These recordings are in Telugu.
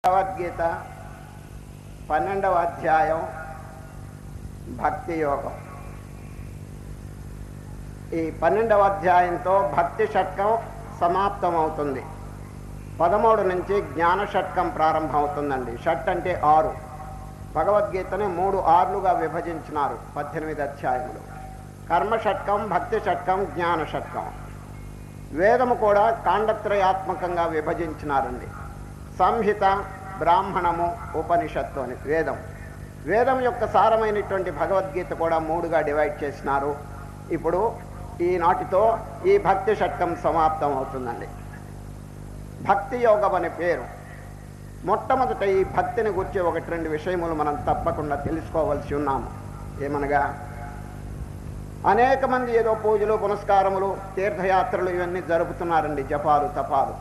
భగవద్గీత 12వ అధ్యాయం భక్తి యోగం. ఈ 12వ అధ్యాయంతో భక్తి షట్కం సమాప్తం అవుతుంది. 13 నుంచి జ్ఞాన షట్కం ప్రారంభం అవుతుందండి. షట్ అంటే 6. భగవద్గీతని 3 ఆర్లుగా విభజించినారు 18 అధ్యాయములు. కర్మ షట్కం, భక్తి షట్కం, జ్ఞాన షట్కం. వేదము కూడా కాండత్రయాత్మకంగా విభజించినారండి. సంహిత, బ్రాహ్మణము, ఉపనిషత్తు అని వేదం యొక్క సారమైనటువంటి భగవద్గీత కూడా 3గా డివైడ్ చేసినారు. ఇప్పుడు ఈనాటితో ఈ భక్తి షట్కం సమాప్తం అవుతుందండి. భక్తి యోగం అనే పేరు. మొట్టమొదట ఈ భక్తిని గురించి 1-2 విషయములు మనం తప్పకుండా తెలుసుకోవలసి ఉన్నాము. ఏమనగా, అనేక మంది ఏదో పూజలు, పునస్కారములు, తీర్థయాత్రలు ఇవన్నీ జరుపుతున్నారండి, జపాలు, తపాలు.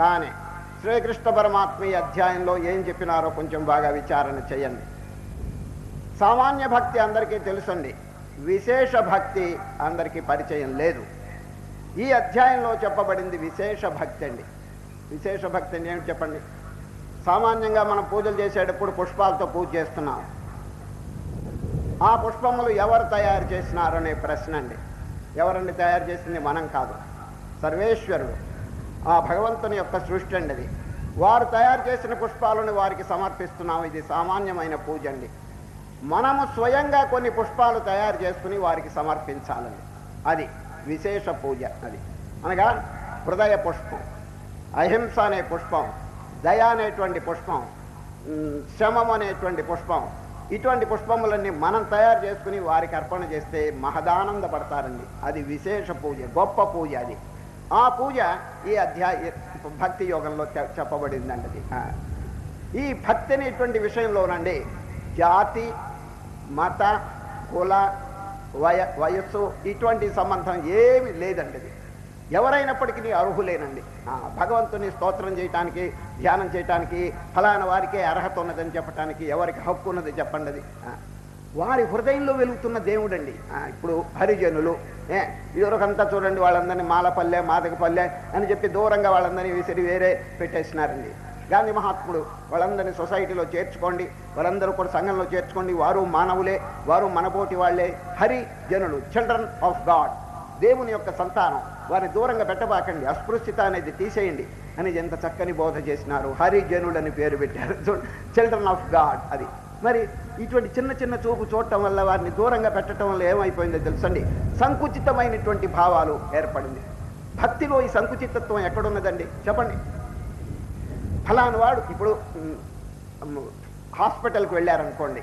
కానీ శ్రీకృష్ణ పరమాత్మ ఈ అధ్యాయంలో ఏం చెప్పినారో కొంచెం బాగా విచారణ చేయండి. సామాన్య భక్తి అందరికీ తెలుసండి, విశేష భక్తి అందరికీ పరిచయం లేదు. ఈ అధ్యాయంలో చెప్పబడింది విశేష భక్తి అండి. విశేష భక్తి అంటే ఏమిటి చెప్పండి? సామాన్యంగా మనం పూజలు చేసేటప్పుడు పుష్పాలతో పూజ చేస్తున్నాం. ఆ పుష్పములు ఎవరు తయారు చేసినారనే ప్రశ్న అండి. ఎవరండి తయారు చేసింది? మనం కాదు, సర్వేశ్వరుడు, ఆ భగవంతుని యొక్క సృష్టి అండి అది. వారు తయారు చేసిన పుష్పాలను వారికి సమర్పిస్తున్నాము. ఇది సామాన్యమైన పూజ అండి. మనము స్వయంగా కొన్ని పుష్పాలు తయారు చేసుకుని వారికి సమర్పించాలని, అది విశేష పూజ. అది అనగా హృదయ పుష్పం, అహింస అనే పుష్పం, దయ అనేటువంటి పుష్పం, శమం అనేటువంటి పుష్పం, ఇటువంటి పుష్పములన్నీ మనం తయారు చేసుకుని వారికి అర్పణ చేస్తే మహదానందపడతారండి. అది విశేష పూజ, గొప్ప పూజ. అది ఆ పూజ ఈ భక్తి యోగంలో చెప్పబడిందండి. ఈ భక్తి అనేటువంటి విషయంలోనండి జాతి, మత, కుల, వయస్సు ఇటువంటి సంబంధం ఏమి లేదండి. అది ఎవరైనప్పటికీ అర్హులేనండి. భగవంతుని స్తోత్రం చేయటానికి, ధ్యానం చేయటానికి ఫలానా వారికే అర్హత ఉన్నదని చెప్పటానికి ఎవరికి హక్కు ఉన్నది చెప్పండి? అది వారి హృదయంలో వెలుగుతున్న దేవుడండి. ఇప్పుడు హరిజనులు ఇదివరకంతా చూడండి, వాళ్ళందరినీ మాలపల్లె, మాదకపల్లె అని చెప్పి దూరంగా వాళ్ళందరినీ విసిరి వేరే పెట్టేసినారండి. గాంధీ మహాత్ముడు వాళ్ళందరినీ సొసైటీలో చేర్చుకోండి, వాళ్ళందరూ కూడా సంఘంలో చేర్చుకోండి, వారు మానవులే, వారు మనపోటి వాళ్లే, హరిజనులు, చిల్డ్రన్ ఆఫ్ గాడ్, దేవుని యొక్క సంతానం, వారిని దూరంగా పెట్టబాకండి, అస్పృశ్యత అనేది తీసేయండి అని ఎంత చక్కని బోధ చేసినారు. హరిజనులు అని పేరు పెట్టారు, చిల్డ్రన్ ఆఫ్ గాడ్. అది మరి ఇటువంటి చిన్న చిన్న చూపు చూడటం వల్ల, వారిని దూరంగా పెట్టడం వల్ల ఏమైపోయిందో తెలుసండి, సంకుచితమైనటువంటి భావాలు ఏర్పడింది. భక్తిలో ఈ సంకుచితత్వం ఎక్కడున్నదండి చెప్పండి? ఫలానా వాడు ఇప్పుడు హాస్పిటల్కి వెళ్ళారనుకోండి,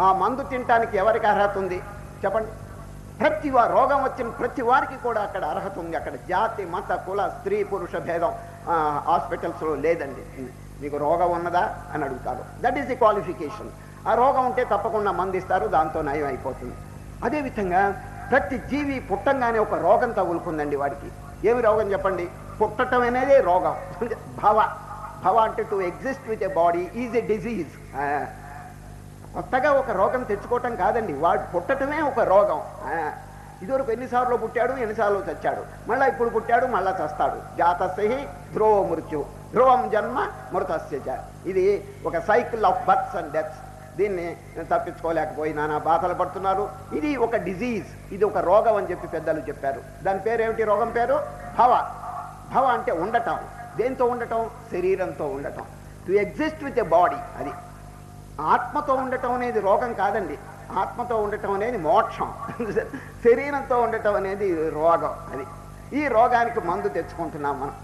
ఆ మందు తినటానికి ఎవరికి అర్హత ఉంది చెప్పండి? రోగం వచ్చిన ప్రతి వారికి కూడా అక్కడ అర్హత ఉంది. అక్కడ జాతి, మత, కుల, స్త్రీ, పురుష భేదం హాస్పిటల్స్లో లేదండి. మీకు రోగం ఉన్నదా అని అడుగుతారు. That is the qualification. ఆ రోగం ఉంటే తప్పకుండా మందిస్తారు, దాంతో నయం అయిపోతుంది. అదేవిధంగా ప్రతి జీవి పుట్టంగానే ఒక రోగం తగులుకుందండి వాడికి. ఏమి రోగం చెప్పండి? పుట్టడం అనేది రోగం. భవ అంటే to exist with a body is a disease. కొత్తగా ఒక రోగం తెచ్చుకోవటం కాదండి, వాడు పుట్టడమే ఒక రోగం. ఇదివరకు ఎన్నిసార్లు పుట్టాడు, ఎన్నిసార్లు చచ్చాడు, మళ్ళీ ఇప్పుడు పుట్టాడు, మళ్ళా చస్తాడు. జాతస్య ధ్రువ మృత్యు, ధ్రువం జన్మ మృతస్య చ. ఇది ఒక cycle of births and deaths. దీన్ని తప్పించుకోలేకపోయి నానా బాధలు పడుతున్నారు. ఇది ఒక డిజీజ్, ఇది ఒక రోగం అని చెప్పి పెద్దలు చెప్పారు. దాని పేరేమిటి? రోగం పేరు భవ అంటే ఉండటం. దేంతో ఉండటం? శరీరంతో ఉండటం. To exist with a body. అది ఆత్మతో ఉండటం అనేది రోగం కాదండి. ఆత్మతో ఉండటం అనేది మోక్షం. శరీరంతో ఉండటం అనేది రోగం. అది ఈ రోగానికి మందు తెచ్చుకుంటున్నాం మనం.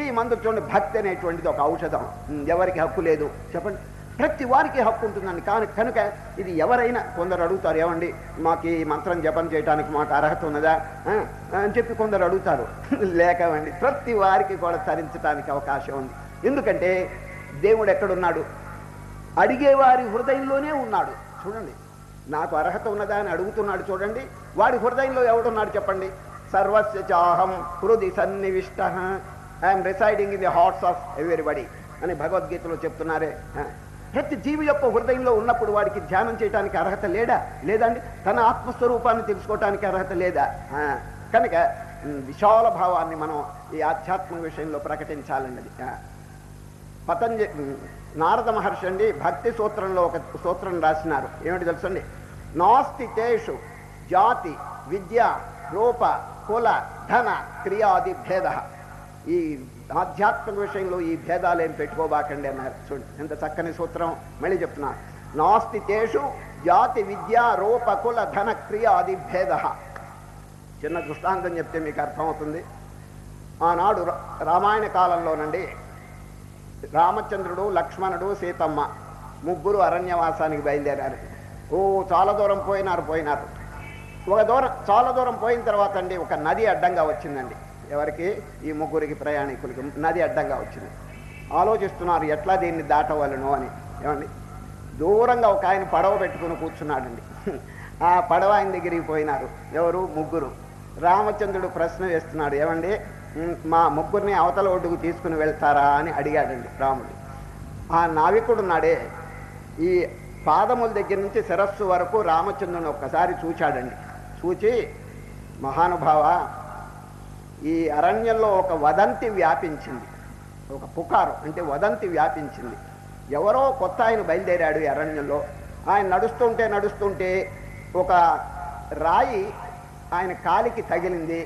ఈ మందు చూడండి, భక్తి అనేటువంటిది ఒక ఔషధం. ఎవరికి హక్కు లేదు చెప్పండి? ప్రతి వారికి హక్కు ఉంటుందండి. కనుక ఇది ఎవరైనా, కొందరు అడుగుతారు, ఏమండి మాకు ఈ మంత్రం జపం చేయడానికి మాకు అర్హత ఉన్నదా అని చెప్పి కొందరు అడుగుతారు. లేకవండి, ప్రతి వారికి కూడా తరించడానికి అవకాశం ఉంది. ఎందుకంటే దేవుడు ఎక్కడున్నాడు? అడిగేవారి హృదయంలోనే ఉన్నాడు. చూడండి, నాకు అర్హత ఉన్నదా అని అడుగుతున్నాడు చూడండి, వాడి హృదయంలో ఎవడున్నాడు చెప్పండి? సర్వస్య చాహం హృది సన్నివిష్ట, I'm residing in the hearts of everybody అని భగవద్గీతలో చెప్తున్నారే. ప్రతి జీవి యొక్క హృదయంలో ఉన్నప్పుడు వాడికి ధ్యానం చేయడానికి అర్హత లేదండి? తన ఆత్మస్వరూపాన్ని తెలుసుకోవటానికి అర్హత లేదా? కనుక విశాల భావాన్ని మనం ఈ ఆధ్యాత్మిక విషయంలో ప్రకటించాలన్నది. నారద మహర్షి అండి భక్తి సూత్రంలో ఒక సూత్రం రాసినారు. ఏమిటి తెలుసండి? నాస్తి తేషు జాతి విద్య రూప కుల ధన క్రియాది భేద. ఈ ఆధ్యాత్మిక విషయంలో ఈ భేదాలు ఏం పెట్టుకోబాకండి అన్నారు. చూడండి ఎంత చక్కని సూత్రం. మళ్ళీ చెప్తున్నారు, నాస్తి తేషు జాతి విద్య రూప కుల ధన క్రియాది భేద. చిన్న దృష్టాంతం చెప్తే మీకు అర్థమవుతుంది. ఆనాడు రామాయణ కాలంలోనండి రామచంద్రుడు, లక్ష్మణుడు, సీతమ్మ ముగ్గురు అరణ్యవాసానికి బయలుదేరారు. చాలా దూరం పోయినారు. చాలా దూరం పోయిన తర్వాత అండి ఒక నది అడ్డంగా వచ్చిందండి. ఎవరికి? ఈ ముగ్గురికి ప్రయాణికులకి నది అడ్డంగా వచ్చింది. ఆలోచిస్తున్నారు ఎట్లా దీన్ని దాటవలను అని. ఏమండి, దూరంగా ఒక ఆయన పడవ పెట్టుకుని కూర్చున్నాడండి. ఆ పడవ ఆయన దగ్గరికి పోయినారు. ఎవరు? ముగ్గురు. రామచంద్రుడు ప్రశ్న వేస్తున్నాడు, ఏమండి మా ముగ్గురిని అవతల ఒడ్డుకు తీసుకుని వెళ్తారా అని అడిగాడండి రాముడు. ఆ నావికుడున్నాడే ఈ పాదముల దగ్గర నుంచి శిరస్సు వరకు రామచంద్రుని ఒక్కసారి చూచాడండి. చూచి, మహానుభావ, ఈ అరణ్యంలో ఒక వదంతి వ్యాపించింది. ఒక పుకారు అంటే వదంతి వ్యాపించింది. ఎవరో కొత్త ఆయన బయలుదేరాడు ఈ అరణ్యంలో. ఆయన నడుస్తుంటే ఒక రాయి ఆయన కాలికి తగిలింది,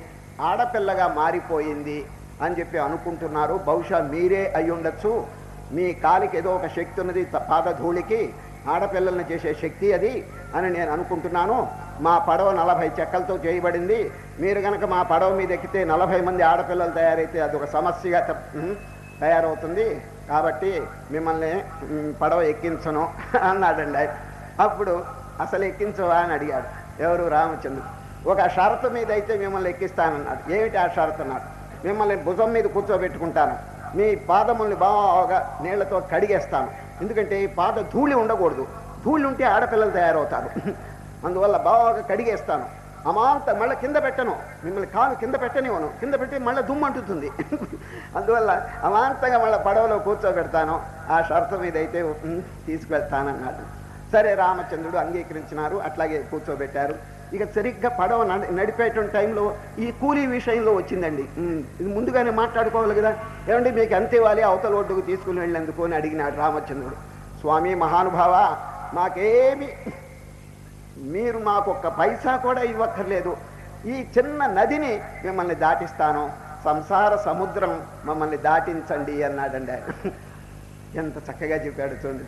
ఆడపిల్లగా మారిపోయింది అని చెప్పి అనుకుంటున్నారు. బహుశా మీరే అయి ఉండొచ్చు. మీ కాలికి ఏదో ఒక శక్తి ఉన్నది, పాదధూళికి ఆడపిల్లల్ని చేసే శక్తి అది అని నేను అనుకుంటున్నాను. మా పడవ 40 చెక్కలతో చేయబడింది. మీరు కనుక మా పడవ మీద ఎక్కితే 40 మంది ఆడపిల్లలు తయారైతే అదొక సమస్యగా తయారవుతుంది. కాబట్టి మిమ్మల్ని పడవ ఎక్కించను అన్నాడండి. అప్పుడు అసలు ఎక్కించవా అని అడిగాడు. ఎవరు? రామచంద్రుడు. ఒక షరతు మీద అయితే మిమ్మల్ని ఎక్కిస్తానన్నాడు. ఏమిటి ఆ షరతు అన్నాడు? మిమ్మల్ని భుజం మీద కూర్చోబెట్టుకుంటాను, మీ పాదముల్ని బాగా నీళ్లతో కడిగేస్తాను. ఎందుకంటే ఈ పాద ధూళి ఉండకూడదు, ధూళి ఉంటే ఆడపిల్లలు తయారవుతారు. అందువల్ల బాగా కడిగేస్తాను. అమాంత మళ్ళీ కింద పెట్టను, మిమ్మల్ని కాలు కింద పెట్టనివ్వను, కింద పెట్టి మళ్ళీ దుమ్ము అంటుతుంది. అందువల్ల అమాంతంగా మళ్ళీ పడవలో కూర్చోబెడతాను, ఆ షరతు మీద అయితే తీసుకువెళ్తానన్నాడు. సరే, రామచంద్రుడు అంగీకరించినారు. అట్లాగే కూర్చోబెట్టారు. ఇక సరిగ్గా పడవ నడిపేటువంటి టైంలో ఈ కూలీ విషయంలో వచ్చిందండి. ఇది ముందుగానే మాట్లాడుకోవాలి కదా. ఏమండి మీకు ఎంత ఇవ్వాలి అవతల ఒడ్డుకు తీసుకుని వెళ్ళేందుకు అని అడిగినాడు రామచంద్రుడు. స్వామి మహానుభావ, మాకేమి మీరు మాకు ఒక్క పైసా కూడా ఇవ్వక్కర్లేదు, ఈ చిన్న నదిని మిమ్మల్ని దాటిస్తాను, సంసార సముద్రం మమ్మల్ని దాటించండి అన్నాడండి ఆయన. ఎంత చక్కగా చెప్పాడు చూడండి.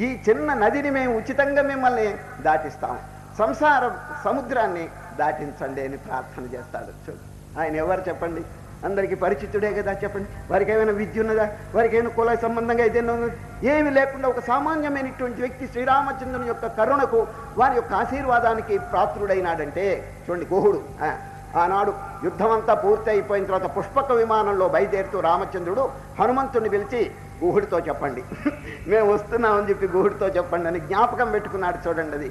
ఈ చిన్న నదిని మేము ఉచితంగా మిమ్మల్ని దాటిస్తాం, సంసార సముద్రాన్ని దాటించండి అని ప్రార్థన చేస్తాడు. చూడు ఆయన ఎవరు చెప్పండి? అందరికీ పరిచితుడే కదా. చెప్పండి, వారికి ఏమైనా విద్య ఉన్నదా? వారికి ఏమైనా కుల సంబంధంగా ఏదైనా ఏమి లేకుండా ఒక సామాన్యమైనటువంటి వ్యక్తి శ్రీరామచంద్రుని యొక్క కరుణకు, వారి యొక్క ఆశీర్వాదానికి పాత్రుడైనాడంటే చూడండి. గుహుడు ఆనాడు యుద్ధం అంతా పూర్తి అయిపోయిన తర్వాత పుష్పక విమానంలో బయలుదేరుతూ రామచంద్రుడు హనుమంతుని పిలిచి, గుహుడితో చెప్పండి, మేము వస్తున్నామని చెప్పి గుహుడితో చెప్పండి అని జ్ఞాపకం పెట్టుకున్నాడు. చూడండి అది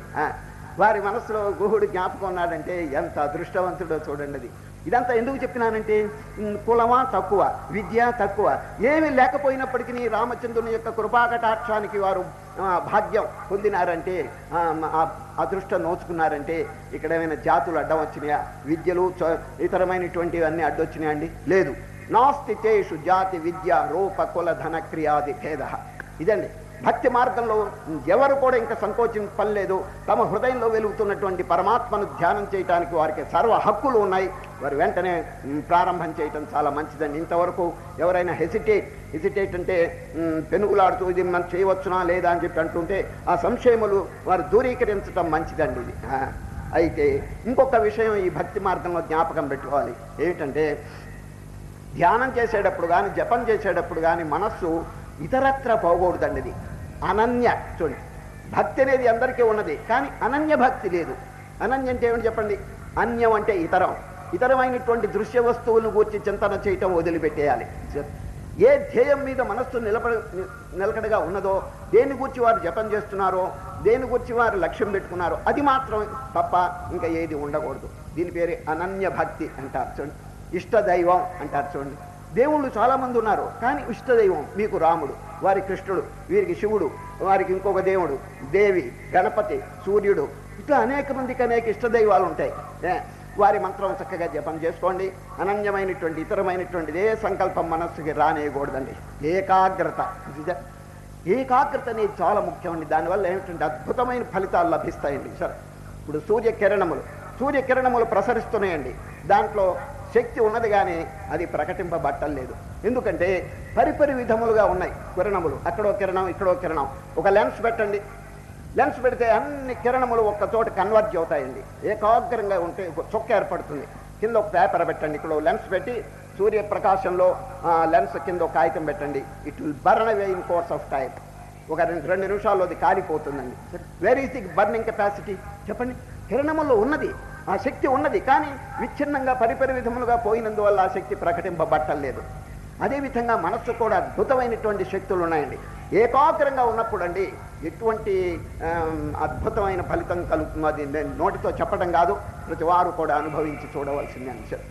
వారి మనసులో గుహుడు జ్ఞాపకం ఉన్నాడంటే ఎంత అదృష్టవంతుడో చూడండి. అది ఇదంతా ఎందుకు చెప్పినానంటే, కులమా తక్కువ, విద్య తక్కువ, ఏమీ లేకపోయినప్పటికీ రామచంద్రుని యొక్క కృపాకటాక్షానికి వారు భాగ్యం పొందినారంటే, అదృష్టం నోచుకున్నారంటే, ఇక్కడ ఏమైనా జాతులు అడ్డం వచ్చినాయా? విద్యలు ఇతరమైనటువంటివి అన్నీ అడ్డొచ్చినాయా అండి? లేదు. నాస్తి తేషు జాతి విద్య రూప కుల ధన క్రియాది భేద. ఇదండి భక్తి మార్గంలో ఎవరు కూడా ఇంకా సంకోచింపలేదు. తమ హృదయంలో వెలుగుతున్నటువంటి పరమాత్మను ధ్యానం చేయడానికి వారికి సర్వ హక్కులు ఉన్నాయి. వారు వెంటనే ప్రారంభం చేయటం చాలా మంచిదండి. ఇంతవరకు ఎవరైనా హెసిటేట్ అంటే పెనుగులాడుతూ ఇది మనం చేయవచ్చునా లేదా అని చెప్పి అంటుంటే ఆ సంశయములు వారు దూరీకరించడం మంచిదండి. ఇది అయితే ఇంకొక విషయం ఈ భక్తి మార్గంలో జ్ఞాపకం పెట్టుకోవాలి. ఏమిటంటే, ధ్యానం చేసేటప్పుడు కానీ జపం చేసేటప్పుడు కానీ మనస్సు ఇతరత్ర పోకూడదండి. ఇది అనన్య. చూడండి, భక్తి అనేది అందరికీ ఉన్నది, కానీ అనన్య భక్తి లేదు. అనన్య అంటే ఏమిటి చెప్పండి? అన్యం అంటే ఇతరం. ఇతరమైనటువంటి దృశ్య వస్తువులను గూర్చి చింతన చేయటం వదిలిపెట్టేయాలి. ఏ ధ్యేయం మీద మనస్సు నిలకడగా ఉన్నదో, దేని గురించి వారు జపం చేస్తున్నారో, దేని గురించి వారు లక్ష్యం పెట్టుకున్నారో అది మాత్రం తప్ప ఇంకా ఏది ఉండకూడదు. దీని పేరు అనన్య భక్తి అంటారు. చూడండి, ఇష్టదైవం అంటారు. చూడండి, దేవుళ్ళు చాలామంది ఉన్నారు, కానీ ఇష్టదైవం మీకు రాముడు, వారి కృష్ణుడు, వీరికి శివుడు, వారికి ఇంకొక దేవుడు, దేవి, గణపతి, సూర్యుడు, ఇట్లా అనేక మందికి అనేక ఇష్టదైవాలు ఉంటాయి. వారి మంత్రం చక్కగా జపం చేసుకోండి. అనన్యమైనటువంటి ఇతరమైనటువంటిది ఏ సంకల్పం మనస్సుకి రానేయకూడదండి. ఏకాగ్రత అనేది చాలా ముఖ్యమండి. దానివల్ల ఏమిటంటే అద్భుతమైన ఫలితాలు లభిస్తాయండి. సరే, ఇప్పుడు సూర్యకిరణములు ప్రసరిస్తున్నాయండి. దాంట్లో శక్తి ఉన్నది కానీ అది ప్రకటింపబట్టలేదు. ఎందుకంటే పరిపరి విధములుగా ఉన్నాయి కిరణములు. అక్కడో కిరణం, ఇక్కడో కిరణం. ఒక లెన్స్ పెట్టండి, లెన్స్ పెడితే అన్ని కిరణములు ఒక్క చోట కన్వర్జ్ అవుతాయండి. ఏకాగ్రంగా ఉంటే చొక్క ఏర్పడుతుంది. కింద ఒక పేపర్ పెట్టండి, ఇక్కడ లెన్స్ పెట్టి సూర్యప్రకాశంలో లెన్స్ కింద ఒక కాగితం పెట్టండి. It will burn away in course of time. ఒక 2 నిమిషాల్లో అది కాలిపోతుందండి. Where is the burning capacity చెప్పండి? కిరణముల్లో ఉన్నది, ఆ శక్తి ఉన్నది, కానీ విచ్ఛిన్నంగా పరిపరి విధములుగా పోయినందువల్ల ఆ శక్తి ప్రకటింపబట్టలేదు. అదేవిధంగా మనస్సు కూడా అద్భుతమైనటువంటి శక్తులు ఉన్నాయండి. ఏకాగ్రంగా ఉన్నప్పుడు అండి ఎటువంటి అద్భుతమైన ఫలితం కలుగుతుందో అది నేను నోటితో చెప్పడం కాదు, ప్రతి వారు కూడా అనుభవించి చూడవలసింది అంశం.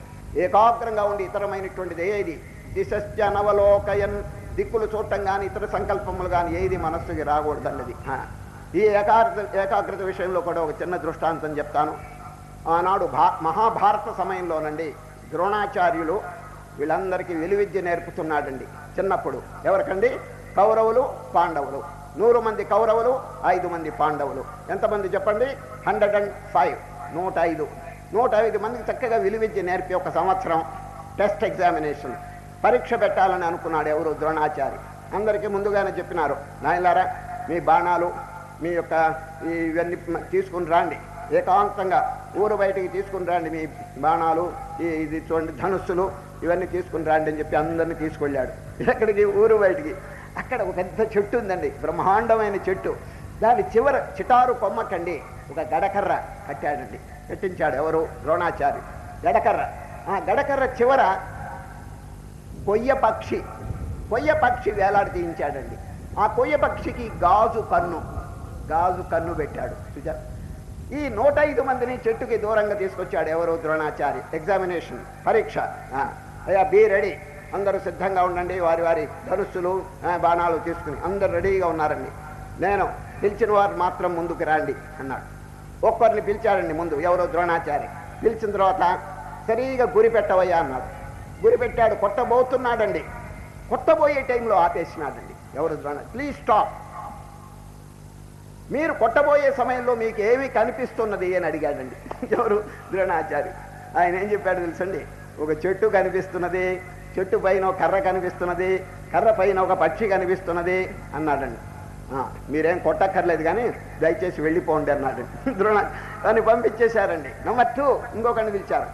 ఏకాగ్రంగా ఉండి ఇతరమైనటువంటిది ఏది దిశశ్చనవలోకయన్, దిక్కులు చూడటం కానీ ఇతర సంకల్పములు కానీ ఏది మనస్సుకి రాకూడదన్నది. ఈ ఏకాగ్రత విషయంలో కూడా ఒక చిన్న దృష్టాంతం చెప్తాను. ఆనాడు మహాభారత సమయంలోనండి ద్రోణాచార్యులు వీళ్ళందరికీ విలువిద్య నేర్పుతున్నాడండి చిన్నప్పుడు. ఎవరికండి? కౌరవులు, పాండవులు. 100 మంది కౌరవులు, 5 మంది పాండవులు. ఎంతమంది చెప్పండి? 105. 105 మందికి చక్కగా విలువిద్య నేర్పి ఒక సంవత్సరం టెస్ట్ ఎగ్జామినేషన్ పరీక్ష పెట్టాలని అనుకున్నాడు ఎవరు? ద్రోణాచారి. అందరికీ ముందుగానే చెప్పినారు, నాయనలారా మీ బాణాలు మీ యొక్క ఇవన్నీ తీసుకుని రాండి, ఏకాంతంగా ఊరు బయటికి తీసుకుని రండి, మీ బాణాలు ఇది చూడండి ధనుస్సులు ఇవన్నీ తీసుకుని రండి అని చెప్పి అందరినీ తీసుకెళ్ళాడు. ఎక్కడికి? ఊరు బయటికి. అక్కడ ఒక పెద్ద చెట్టు ఉందండి, బ్రహ్మాండమైన చెట్టు. దాని చివర చిటారు కొమ్మకండి ఒక గడకర్ర కట్టాడండి, కట్టించాడు ఎవరు? ద్రోణాచారి. గడకర్ర. ఆ గడకర్ర చివర కొయ్య పక్షి వేలాడి తీయించాడండి. ఆ కొయ్య పక్షికి గాజు కన్ను పెట్టాడు. ఈ 105 మందిని చెట్టుకి దూరంగా తీసుకొచ్చాడు ఎవరు? ద్రోణాచారి. ఎగ్జామినేషన్ పరీక్ష. అయ్యా బీ రెడీ, అందరూ సిద్ధంగా ఉండండి, వారి ధనుస్సులు బాణాలు తీసుకుని అందరు రెడీగా ఉన్నారండి. నేను పిలిచిన వారు మాత్రం ముందుకు రండి అన్నాడు. ఒక్కరిని పిలిచాడండి ముందు, ఎవరో? ద్రోణాచారి. పిలిచిన తర్వాత సరిగా గురి పెట్టవయ్యా అన్నాడు. గురి పెట్టాడు, కొట్టబోతున్నాడండి. కొట్టబోయే టైంలో ఆపేసినాడండి ఎవరు? ద్రోణాచారి. ప్లీజ్ స్టాప్, మీరు కొట్టబోయే సమయంలో మీకు ఏమి కనిపిస్తున్నది అని అడిగాడండి ఎవరు? ద్రోణాచారి. ఆయన ఏం చెప్పాడు తెలుసండి? ఒక చెట్టు కనిపిస్తున్నది, చెట్టు పైన ఒక కర్ర కనిపిస్తున్నది, కర్ర పైన ఒక పక్షి కనిపిస్తున్నది అన్నాడండి. మీరేం కొట్టక్కర్లేదు కానీ దయచేసి వెళ్ళిపోండి అన్నాడండి ద్రోణాచారి. పంపించేశారండి. నెంబర్ 2 ఇంకొకరిని పిలిచారు.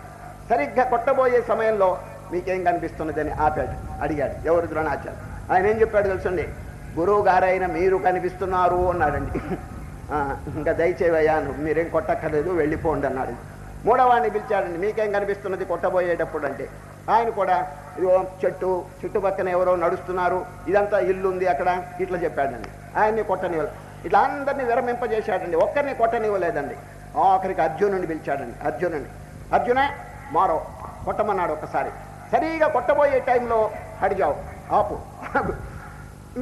సరిగ్గా కొట్టబోయే సమయంలో మీకేం కనిపిస్తున్నది అని అడిగాడు ఎవరు? ద్రోణాచారి. ఆయన ఏం చెప్పాడు తెలుసండి? గురువు గారైన మీరు కనిపిస్తున్నారు అన్నాడండి. ఇంకా దయచేవయ్యా, మీరేం కొట్టక్కర్లేదు వెళ్ళిపోండి అన్నాడు. 3వ వాడిని పిలిచాడండి. మీకేం కనిపిస్తున్నది కొట్టబోయేటప్పుడు అంటే? ఆయన కూడా ఇదిగో చుట్టుపక్కన ఎవరో నడుస్తున్నారు, ఇదంతా ఇల్లు ఉంది అక్కడ, ఇట్లా చెప్పాడండి. ఆయన్ని కొట్టనివ్వలేదు. ఇట్లా అందరినీ విరమింపజేశాడండి, ఒక్కరిని కొట్టనివ్వలేదండి. ఆఖరికి అర్జునుడిని పిలిచాడండి. అర్జునే మారో కొట్టమన్నాడు ఒక్కసారి. సరిగా కొట్టబోయే టైంలో అడిగావు, ఆపు,